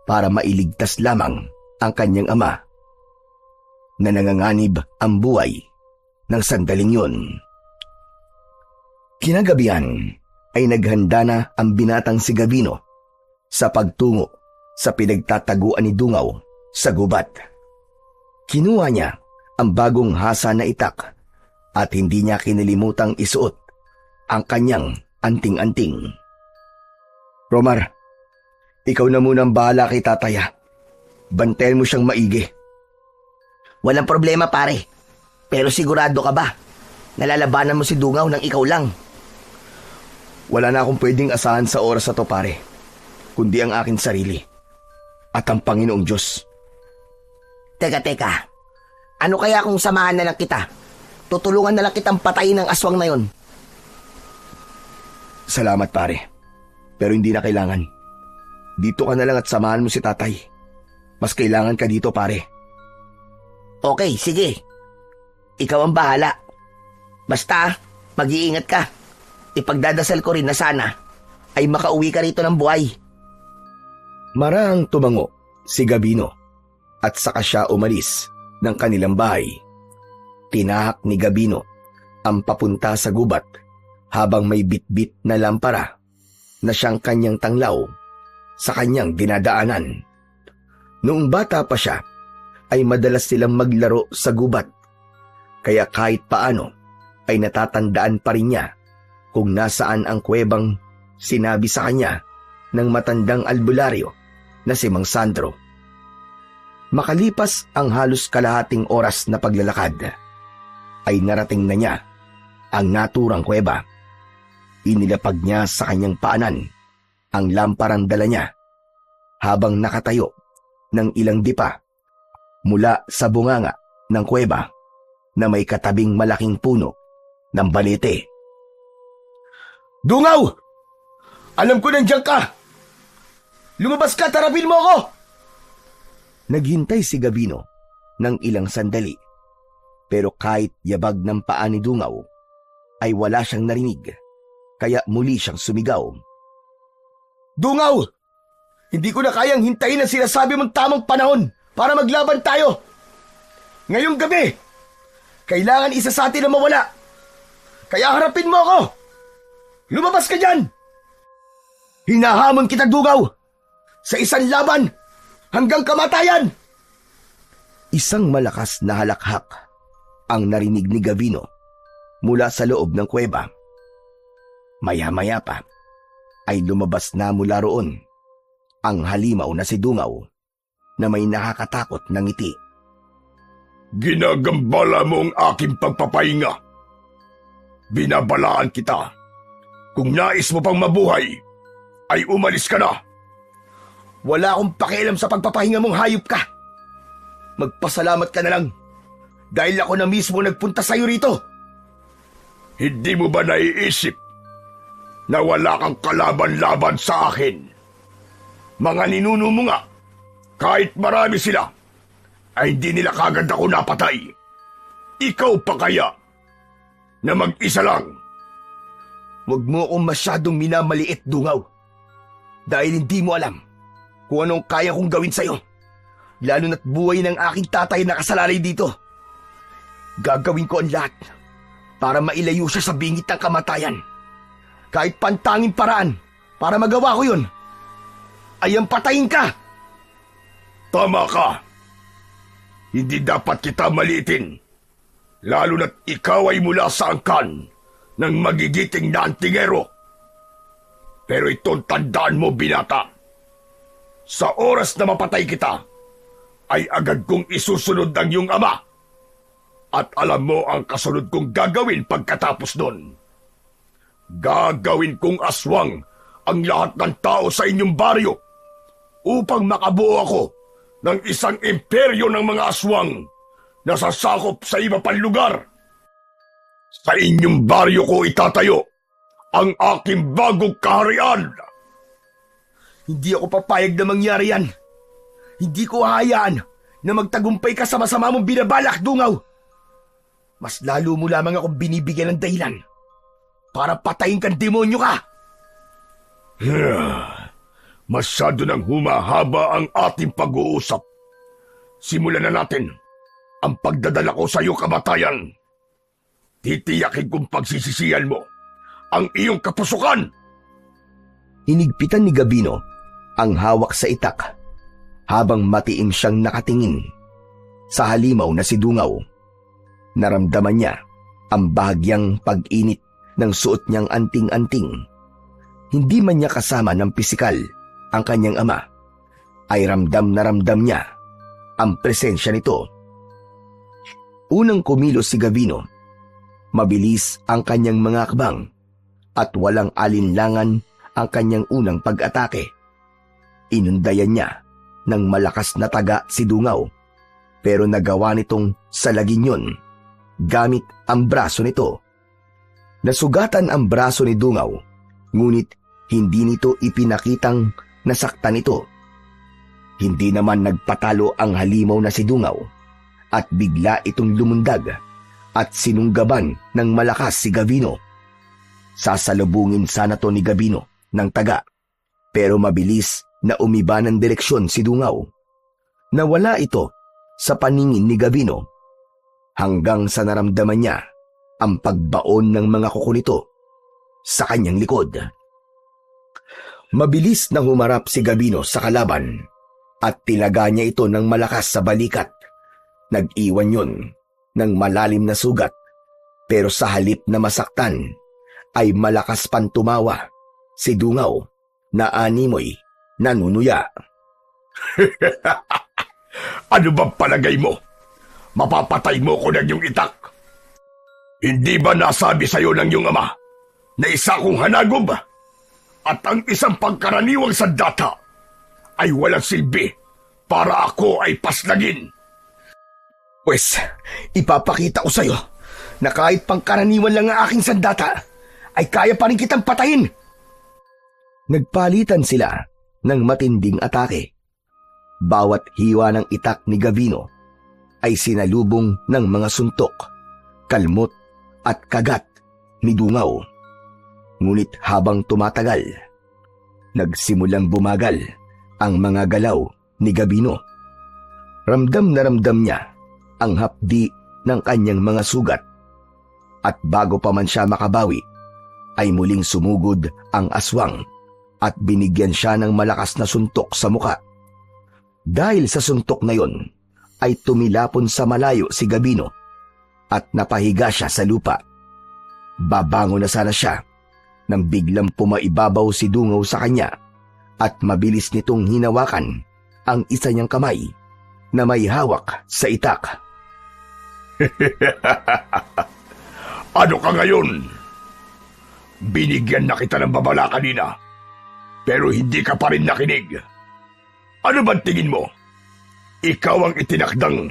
A: para mailigtas lamang ang kanyang ama na nanganganib ang buhay ng sandaling yun. Kinagabihan ay naghanda na ang binatang si Gavino sa pagtungo sa pinagtataguan ni Dungaw sa gubat. Kinuha niya ang bagong hasa na itak at hindi niya kinilimutang isuot ang kanyang anting-anting. Romar, ikaw na munang bahala kay tataya. Bantayan mo siyang maigi.
B: Walang problema, pare. Pero sigurado ka ba? Nalalabanan mo si Dungaw nang ikaw lang.
A: Wala na akong pwedeng asahan sa oras na to, pare, kundi ang aking sarili at ang Panginoong Diyos.
B: Teka. Ano kaya kung samahan na lang kita? Tutulungan na lang kitang patayin ng aswang na yon.
A: Salamat, pare. Pero hindi na kailangan. Dito ka na lang at samahan mo si tatay. Mas kailangan ka dito, pare.
B: Okay, sige. Ikaw ang bahala. Basta, mag-iingat ka. Ipagdadasal ko rin na sana ay makauwi ka rito ng buhay.
A: Marang tumango si Gavino at saka siya umalis ng kanilang bahay. Tinahak ni Gavino ang papunta sa gubat habang may bitbit na lampara na siyang kanyang tanglaw sa kanyang dinadaanan. Noong bata pa siya ay madalas silang maglaro sa gubat, kaya kahit paano ay natatandaan pa rin niya kung nasaan ang kuwebang sinabi sa kanya ng matandang albularyo na si Mang Sandro. Makalipas ang halos kalahating oras na paglalakad, ay narating na niya ang naturang kuweba. Inilapag niya sa kanyang paanan ang lamparang dala niya habang nakatayo ng ilang dipa mula sa bunganga ng kuweba na may katabing malaking puno ng balete.
C: Dungaw! Alam ko nandiyan ka! Lumabas ka, tarapin mo ako!
A: Naghintay si Gavino ng ilang sandali, pero kahit yabag ng paa ni Dungaw ay wala siyang narinig, kaya muli siyang sumigaw.
C: Dungaw! Hindi ko na kayang hintayin ang sinasabi mong tamang panahon para maglaban tayo! Ngayong gabi, kailangan isa sa atin na mawala. Kaya harapin mo ako! Lumabas ka dyan! Hinahamon kita, Dungaw! Sa isang laban hanggang kamatayan!
A: Isang malakas na halakhak ang narinig ni Gavino mula sa loob ng kuweba. Maya-maya pa ay lumabas na mula roon ang halimaw na si Dungaw na may nakakatakot na ngiti.
C: Ginagambala mo ang aking pagpapahinga. Binabalaan kita. Kung nais mo pang mabuhay, ay umalis ka na.
A: Wala akong pakialam sa pagpapahinga mong hayop ka. Magpasalamat ka na lang dahil ako na mismo nagpunta sa'yo rito.
C: Hindi mo ba naiisip na wala kang kalaban-laban sa akin? Mga ninuno mo nga, kahit marami sila, ay hindi nila kagad ako napatay. Ikaw pa kaya na mag-isa lang?
A: Huwag mo akong masyadong minamaliit, Dungaw. Dahil hindi mo alam kung anong kaya kong gawin sa'yo. Lalo na't buhay ng aking tatay na nakasalalay dito. Gagawin ko ang lahat para mailayo siya sa bingit ng kamatayan. Kahit pantanging paraan para magawa ko yun, ay ang patayin ka!
C: Tama ka! Hindi dapat kita maliitin, lalo na't ikaw ay mula sa angkan ng magigiting na antingero. Pero itong tandaan mo, binata, sa oras na mapatay kita, ay agad kong isusunod ang iyong ama. At alam mo ang kasunod kong gagawin pagkatapos nun. Gagawin kong aswang ang lahat ng tao sa inyong baryo upang makabuo ako ng isang imperyo ng mga aswang na sasakop sa iba pang lugar. Sa inyong baryo ko itatayo ang aking bagong kaharian.
A: Hindi ako papayag na mangyari yan. Hindi ko hahayaan na magtagumpay ka sa masama mong binabalak, Dungaw. Mas lalo mo lamang akong binibigyan ng dahilan para patayin kang demonyo ka.
C: Masyado nang humahaba ang ating pag-uusap. Simulan na natin ang pagdadala ko sa iyong kamatayan. Titiyakin kong pagsisisihan mo ang iyong kapusukan.
A: Hinigpitan ni Gabino ang hawak sa itak habang matiim siyang nakatingin sa halimaw na si Dungaw. Naramdaman niya ang bahagyang pag-init ng suot niyang anting-anting. Hindi man niya kasama ng pisikal ang kanyang ama, ay ramdam na ramdam niya ang presensya nito. Unang kumilos si Gabino. Mabilis ang kanyang mga akbang at walang alinlangan ang kanyang unang pag-atake. Inundayan niya ng malakas na taga si Dungaw, pero nagawa nitong salagin yun gamit ang braso nito. Nasugatan ang braso ni Dungaw, ngunit hindi nito ipinakitang nasaktan ito. Hindi naman nagpatalo ang halimaw na si Dungaw at bigla itong lumundag at sinunggaban ng malakas si Gabino. Sasalubungin sana to ni Gabino ng taga, pero mabilis na umiba ng direksyon si Dungaw. Nawala ito sa paningin ni Gabino hanggang sa naramdaman niya ang pagbaon ng mga kuko nito sa kanyang likod. Mabilis na humarap si Gabino sa kalaban at tilaga niya ito ng malakas sa balikat. Nag-iwan yun ng malalim na sugat, pero sa halip na masaktan ay malakas pang tumawa si Dungaw na animoy nanunuya.
C: Ano bang palagay mo? Mapapatay mo ko ng iyong itak? Hindi ba nasabi sa iyo ng iyong ama na isa kong hanagob at ang isang pangkaraniwang sandata ay walang silbi para ako ay paslagin?
A: Pwes, ipapakita ko sa'yo na kahit pangkaraniwan lang ang aking sandata, ay kaya pa rin kitang patayin. Nagpalitan sila ng matinding atake. Bawat hiwa ng itak ni Gabino ay sinalubong ng mga suntok, kalmot at kagat ni Dungaw. Ngunit habang tumatagal, nagsimulang bumagal ang mga galaw ni Gabino. Ramdam na ramdam niya ang hapdi ng kanyang mga sugat, at bago pa man siya makabawi, ay muling sumugod ang aswang at binigyan siya ng malakas na suntok sa muka. Dahil sa suntok na yon, ay tumilapon sa malayo si Gabino at napahiga siya sa lupa. Babangon na sana siya nang biglang pumaibabaw si Dungaw sa kanya at mabilis nitong hinawakan ang isa niyang kamay na may hawak sa itak.
C: Ano ka ngayon? Binigyan na kita ng babala kanina, pero hindi ka pa rin nakinig. Ano bang tingin mo? Ikaw ang itinakdang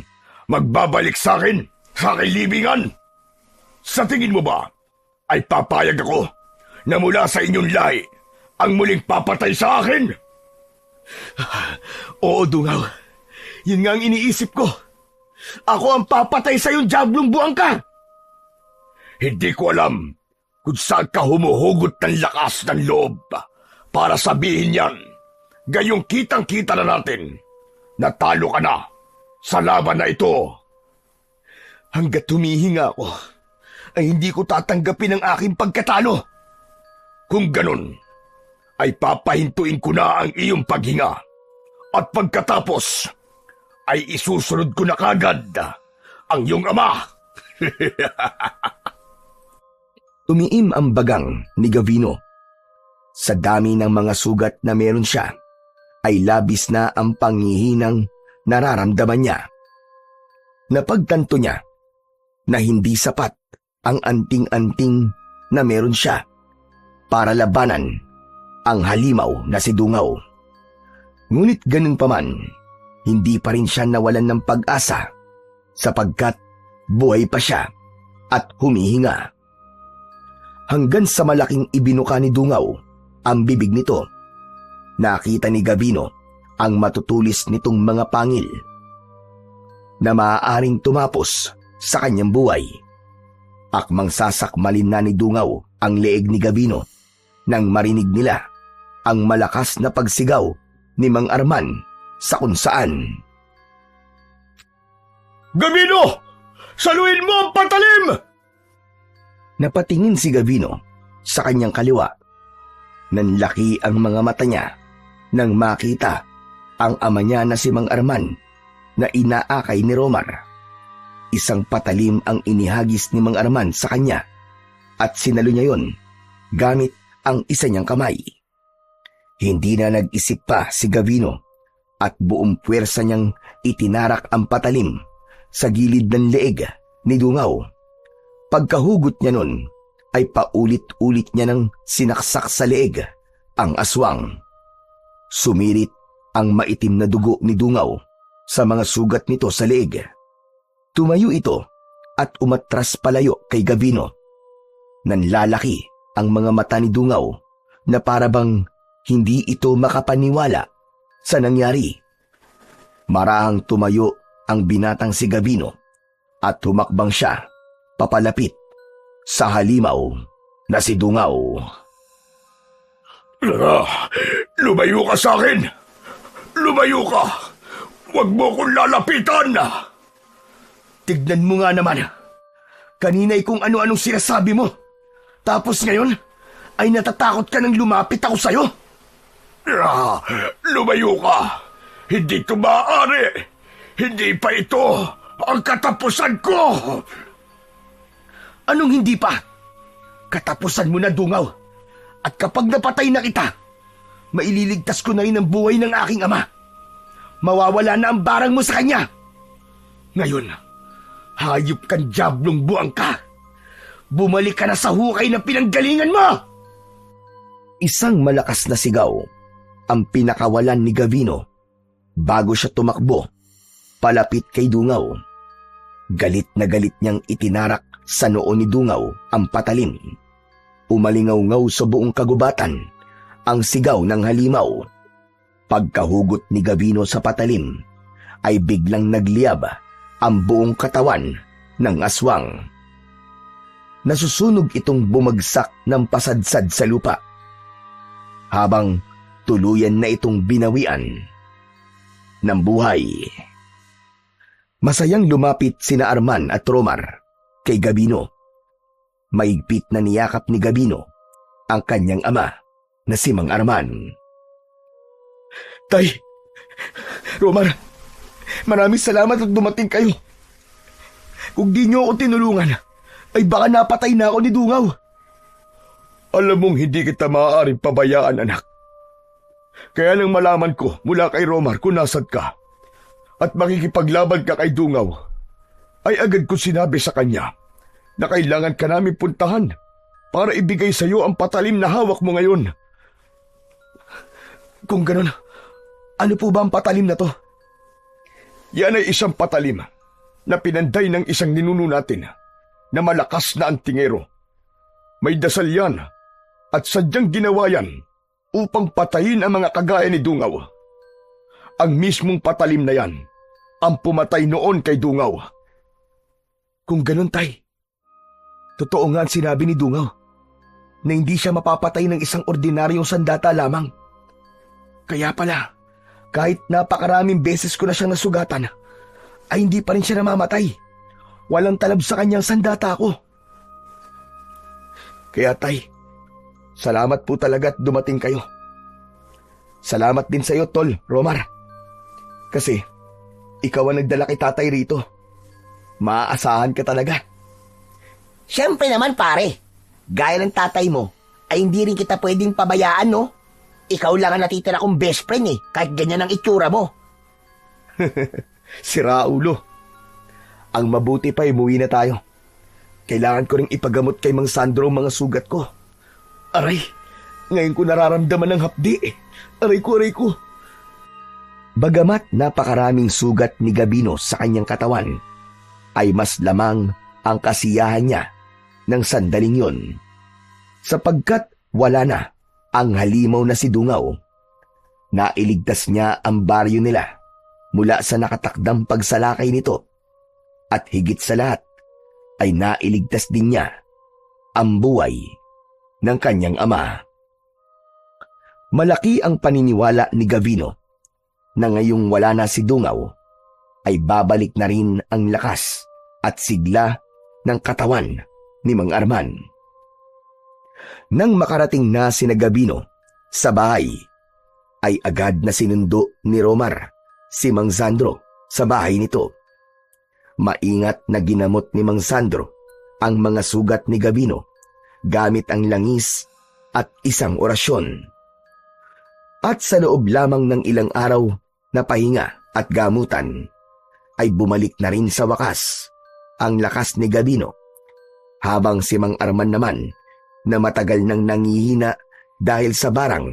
C: magbabalik sa akin sa aking libingan? Sa tingin mo ba ay papayag ako na mula sa inyong lahi ang muling papatay sa akin?
A: Oo, Dungaw. Yun nga ang iniisip ko. Ako ang papatay sa iyong diablong buwang ka.
C: Hindi ko alam kung saan ka humuhugot ng lakas ng loob para sabihin yan. Gayong kitang-kita na natin na talo ka na sa laban na ito.
A: Hanggat humihinga ako, ay hindi ko tatanggapin ang aking pagkatalo.
C: Kung ganun, ay papahintuin ko na ang iyong paghinga. At pagkatapos, ay isusunod ko na kagad ang iyong ama.
A: Tumiim ang bagang ni Gabino. Sa dami ng mga sugat na meron siya, ay labis na ang panghihinang nararamdaman niya. Napagtanto niya na hindi sapat ang anting-anting na meron siya para labanan ang halimaw na si Dungaw. Ngunit ganun pa man, hindi pa rin siya nawalan ng pag-asa sapagkat buhay pa siya at humihinga. Hanggang sa malaking ibinuka ni Dungaw ang bibig nito, nakita ni Gavino ang matutulis nitong mga pangil na maaaring tumapos sa kanyang buhay. Akmang sasakmalin na ni Dungaw ang leeg ni Gavino nang marinig nila ang malakas na pagsigaw ni Mang Arman sa kung saan.
C: Gavino! Saluhin mo ang patalim!
A: Napatingin si Gavino sa kanyang kaliwa. Nanlaki ang mga mata niya nang makita ang ama niya na si Mang Arman na inaakay ni Romar. Isang patalim ang inihagis ni Mang Arman sa kanya at sinalo niya yon gamit ang isa niyang kamay. Hindi na nag-isip pa si Gavino at buong puwersa niyang itinarak ang patalim sa gilid ng leeg ni Dungaw. Pagkahugot niya nun ay paulit-ulit niya nang sinaksak sa leeg ang aswang. Sumirit ang maitim na dugo ni Dungaw sa mga sugat nito sa leeg. Tumayo ito at umatras palayo kay Gavino. Nanlalaki ang mga mata ni Dungaw na parabang hindi ito makapaniwala sa nangyari. Marahang tumayo ang binatang si Gavino at humakbang siya papalapit sa halimaw na si Dungaw.
C: Lumayo ka sa akin! Lumayo ka! Huwag mo kong lalapitan!
A: Tignan mo nga naman. Kanina'y kung ano-anong sinasabi mo. Tapos ngayon ay natatakot ka nang lumapit ako sa'yo.
C: Lumayo ka! Hindi ito maaari! Hindi pa ito ang katapusan ko!
A: Anong hindi pa? Katapusan mo na, Dungaw. At kapag napatay na kita, maililigtas ko na rin ang buhay ng aking ama. Mawawala na ang barang mo sa kanya. Ngayon, hayop kang diablong buang ka. Bumalik ka na sa hukay na pinanggalingan mo! Isang malakas na sigaw ang pinakawalan ni Gavino bago siya tumakbo palapit kay Dungaw. Galit na galit niyang itinarak sa noo ni Dungaw ang patalim. Umalingaw-ngaw sa buong kagubatan ang sigaw ng halimaw. Pagkahugot ni Gavino sa patalim ay biglang nagliyab ang buong katawan ng aswang. Nasusunog itong bumagsak ng pasadsad sa lupa habang tuluyan na itong binawian ng buhay. Masayang lumapit sina Arman at Romar kay Gavino. Maigpit na niyakap ni Gavino ang kanyang ama na si Mang Arman.
C: Tay! Romar! Maraming salamat at dumating kayo.
A: Kung di niyo ako tinulungan, ay baka napatay na ako ni Dungaw.
C: Alam mong hindi kita maaaring pabayaan, anak. Kaya nang malaman ko mula kay Romar kung nasad ka at makikipaglaban ka kay Dungaw, ay agad ko sinabi sa kanya na kailangan ka namin puntahan para ibigay sa iyo ang patalim na hawak mo ngayon.
A: Kung ganun, ano po ba ang patalim na to?
C: Yan ay isang patalim na pinanday ng isang ninuno natin na malakas na antingero. May dasal yan at sadyang ginawa yan upang patayin ang mga kagaya ni Dungaw. Ang mismong patalim na yan ang pumatay noon kay Dungaw.
A: Kung ganun, tay, totoo nga ang sinabi ni Dungaw na hindi siya mapapatay ng isang ordinaryong sandata lamang. Kaya pala, kahit napakaraming beses ko na siyang nasugatan, ay hindi pa rin siya namamatay. Walang talab sa kanyang sandata ko. Kaya tay, salamat po talaga at dumating kayo. Salamat din sa iyo, Tol, Romar. Kasi, ikaw ang nagdala kay tatay rito. Maaasahan ka talaga.
B: Siyempre naman, pare. Gaya ng tatay mo, ay hindi rin kita pwedeng pabayaan, no? Ikaw lang ang natitira kong best friend, eh, kahit ganyan ang itsura mo.
A: Sira ulo. Ang mabuti pa umuwi na tayo. Kailangan ko ring ipagamot kay Mang Sandro ang mga sugat ko. Aray, ngayon ko nararamdaman ng hapdi. Aray ko. Bagamat napakaraming sugat ni Gabino sa kanyang katawan, ay mas lamang ang kasiyahan niya ng sandaling yon. Sapagkat wala na ang halimaw na si Dungaw, nailigtas niya ang baryo nila mula sa nakatakdang pagsalakay nito, at higit sa lahat ay nailigtas din niya ang buhay ng kanyang ama. Malaki ang paniniwala ni Gavino na ngayong wala na si Dungaw ay babalik na rin ang lakas at sigla ng katawan ni Mang Arman. Nang makarating na sina Gabino sa bahay, ay agad na sinundo ni Romar si Mang Sandro sa bahay nito. Maingat na ginamot ni Mang Sandro ang mga sugat ni Gabino gamit ang langis at isang orasyon. At sa loob lamang ng ilang araw na pahinga at gamutan, ay bumalik na rin sa wakas ang lakas ni Gabino, habang si Mang Arman naman na matagal nang nangihina dahil sa barang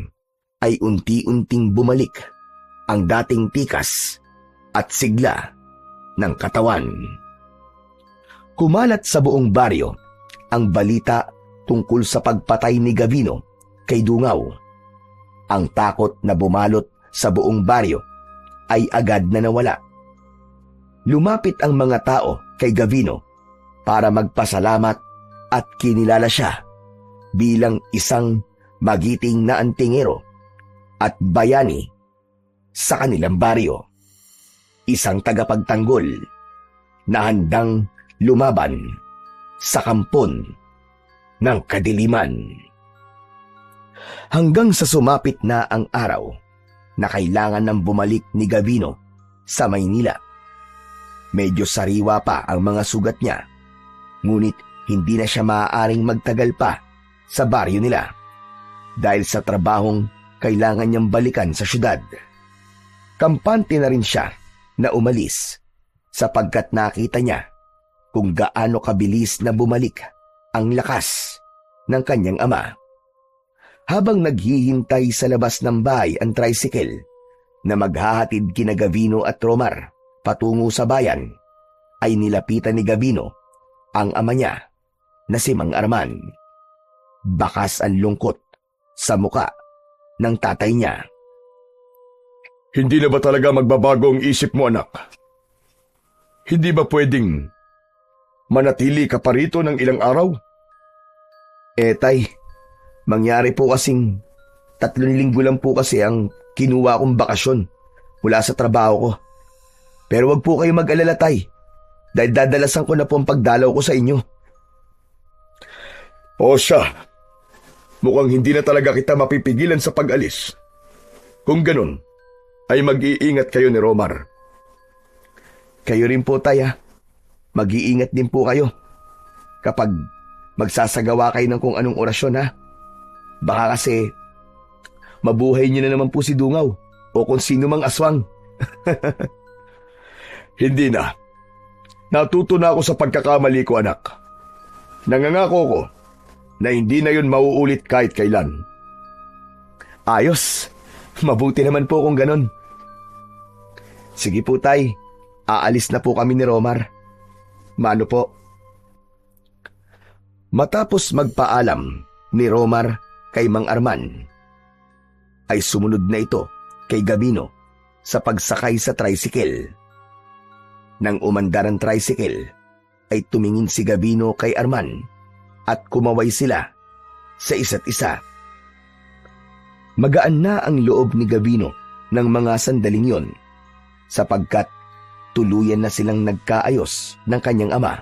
A: ay unti-unting bumalik ang dating tikas at sigla ng katawan. Kumalat sa buong baryo ang balita tungkol sa pagpatay ni Gabino kay Dungaw. Ang takot na bumalot sa buong baryo ay agad na nawala. Lumapit ang mga tao kay Gabino para magpasalamat at kinilala siya bilang isang magiting na antingero at bayani sa kanilang baryo. Isang tagapagtanggol na handang lumaban sa kampon ng kadiliman. Hanggang sa sumapit na ang araw na kailangan nang bumalik ni Gabino sa Maynila. Medyo sariwa pa ang mga sugat niya, ngunit hindi na siya maaaring magtagal pa sa baryo nila dahil sa trabahong kailangan niyang balikan sa syudad. Kampante na rin siya na umalis sapagkat nakita niya kung gaano kabilis na bumalik ang lakas ng kanyang ama. Habang naghihintay sa labas ng bahay ang tricycle na maghahatid kina Gabino at Romar patungo sa bayan, ay nilapitan ni Gabino ang ama niya na si Mang Arman. Bakas ang lungkot sa muka ng tatay niya.
C: Hindi na ba talaga magbabago ang isip mo, anak? Hindi ba pwedeng manatili ka pa rito ng ilang araw?
A: Tay, mangyari po kasing 3 linggo lang po kasi ang kinuha kong bakasyon mula sa trabaho ko. Pero wag po kayo mag-alala, tay, dahil dadalasan ko na po ang pagdalaw ko sa inyo.
C: O siya, mukhang hindi na talaga kita mapipigilan sa pag-alis. Kung ganun, ay mag-iingat kayo ni Romar.
A: Kayo rin po, tay, ha? Mag-iingat din po kayo kapag magsasagawa kayo ng kung anong orasyon, ha? Baka kasi mabuhay niyo na naman po si Dungaw o kung sino mang aswang.
C: Hindi na. Natuto na ako sa pagkakamali ko, anak. Nangangako ko na hindi na yun mauulit kahit kailan.
A: Ayos. Mabuti naman po kung ganon. Sige po, tay. Aalis na po kami ni Romar. Mano po? Matapos magpaalam ni Romar kay Mang Arman, ay sumunod na ito kay Gabino sa pagsakay sa tricycle. Nang umandar ang tricycle, ay tumingin si Gabino kay Arman at kumaway sila sa isa't isa. Magaan na ang loob ni Gabino ng mga sandaling yon sapagkat tuluyan na silang nagkaayos ng kanyang ama.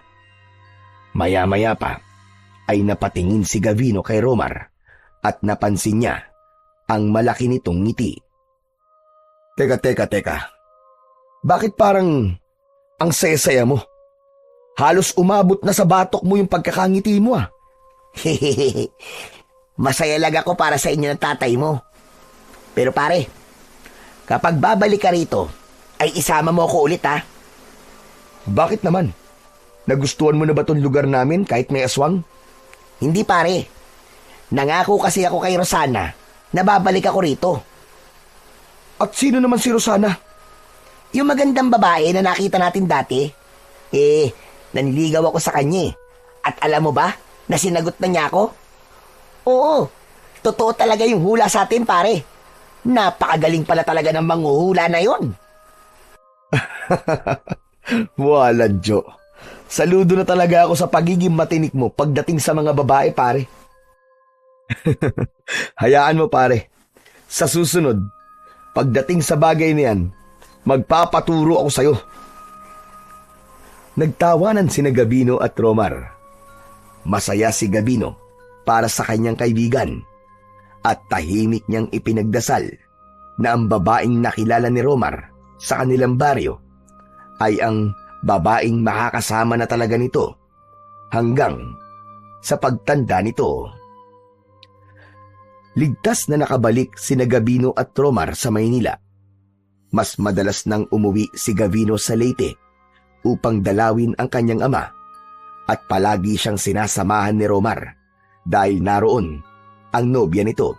A: Maya-maya pa ay napatingin si Gabino kay Romar at napansin niya ang malaki nitong ngiti. Teka. Bakit parang ang saya-saya mo? Halos umabot na sa batok mo yung pagkakangiti mo, ah.
B: Masaya lang ako para sa inyo ng tatay mo. Pero pare, kapag babalik ka rito, ay isama mo ako ulit ha.
A: Bakit naman? Nagustuhan mo na ba tong lugar namin kahit may aswang?
B: Hindi pare. Nangako kasi ako kay Rosana na babalik ako rito.
A: At sino naman si Rosana?
B: Yung magandang babae na nakita natin dati. Naniligaw ako sa kanya eh. At alam mo ba na sinagot na niya ako? Oo, totoo talaga yung hula sa atin pare. Napakagaling pala talaga ng manghuhula na yon.
A: Wala, Jo. Saludo na talaga ako sa pagiging matinik mo pagdating sa mga babae, pare. Hayaan mo, pare. Sa susunod, pagdating sa bagay niyan, magpapaturo ako sa'yo. Nagtawanan sina Gabino at Romar. Masaya si Gabino para sa kanyang kaibigan at tahimik niyang ipinagdasal na ang babaeng nakilala ni Romar sa kanilang baryo ay ang babaeng makakasama na talaga nito hanggang sa pagtanda nito. Ligtas na nakabalik sina Gabino at Romar sa Maynila. Mas madalas nang umuwi si Gabino sa Leyte upang dalawin ang kanyang ama at palagi siyang sinasamahan ni Romar dahil naroon ang nobya nito.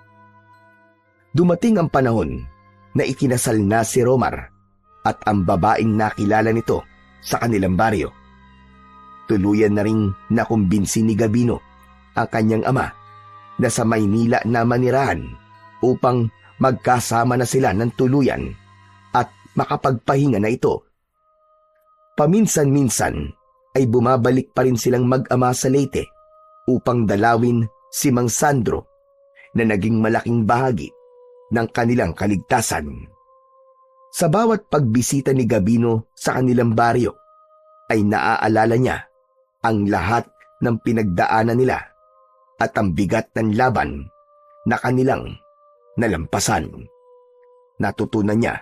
A: Dumating ang panahon na ikinasal na si Romar at ang babaeng nakilala nito sa kanilang baryo. Tuluyan na ring nakumbinsi ni Gabino ang kanyang ama na sa Maynila na manirahan upang magkasama na sila ng tuluyan at makapagpahinga na ito. Paminsan-minsan ay bumabalik pa rin silang mag-ama sa Leyte upang dalawin si Mang Sandro na naging malaking bahagi ng kanilang kaligtasan. Sa bawat pagbisita ni Gabino sa kanilang baryo ay naaalala niya ang lahat ng pinagdaanan nila at ang bigat ng laban na kanilang nalampasan. Natutunan niya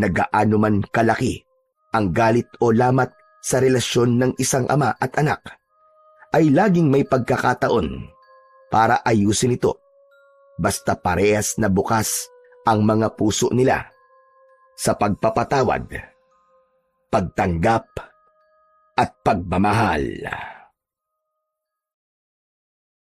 A: na gaano man kalaki ang galit o lamat sa relasyon ng isang ama at anak, ay laging may pagkakataon para ayusin ito basta parehas na bukas ang mga puso nila sa pagpapatawad, pagtanggap at pagmamahal.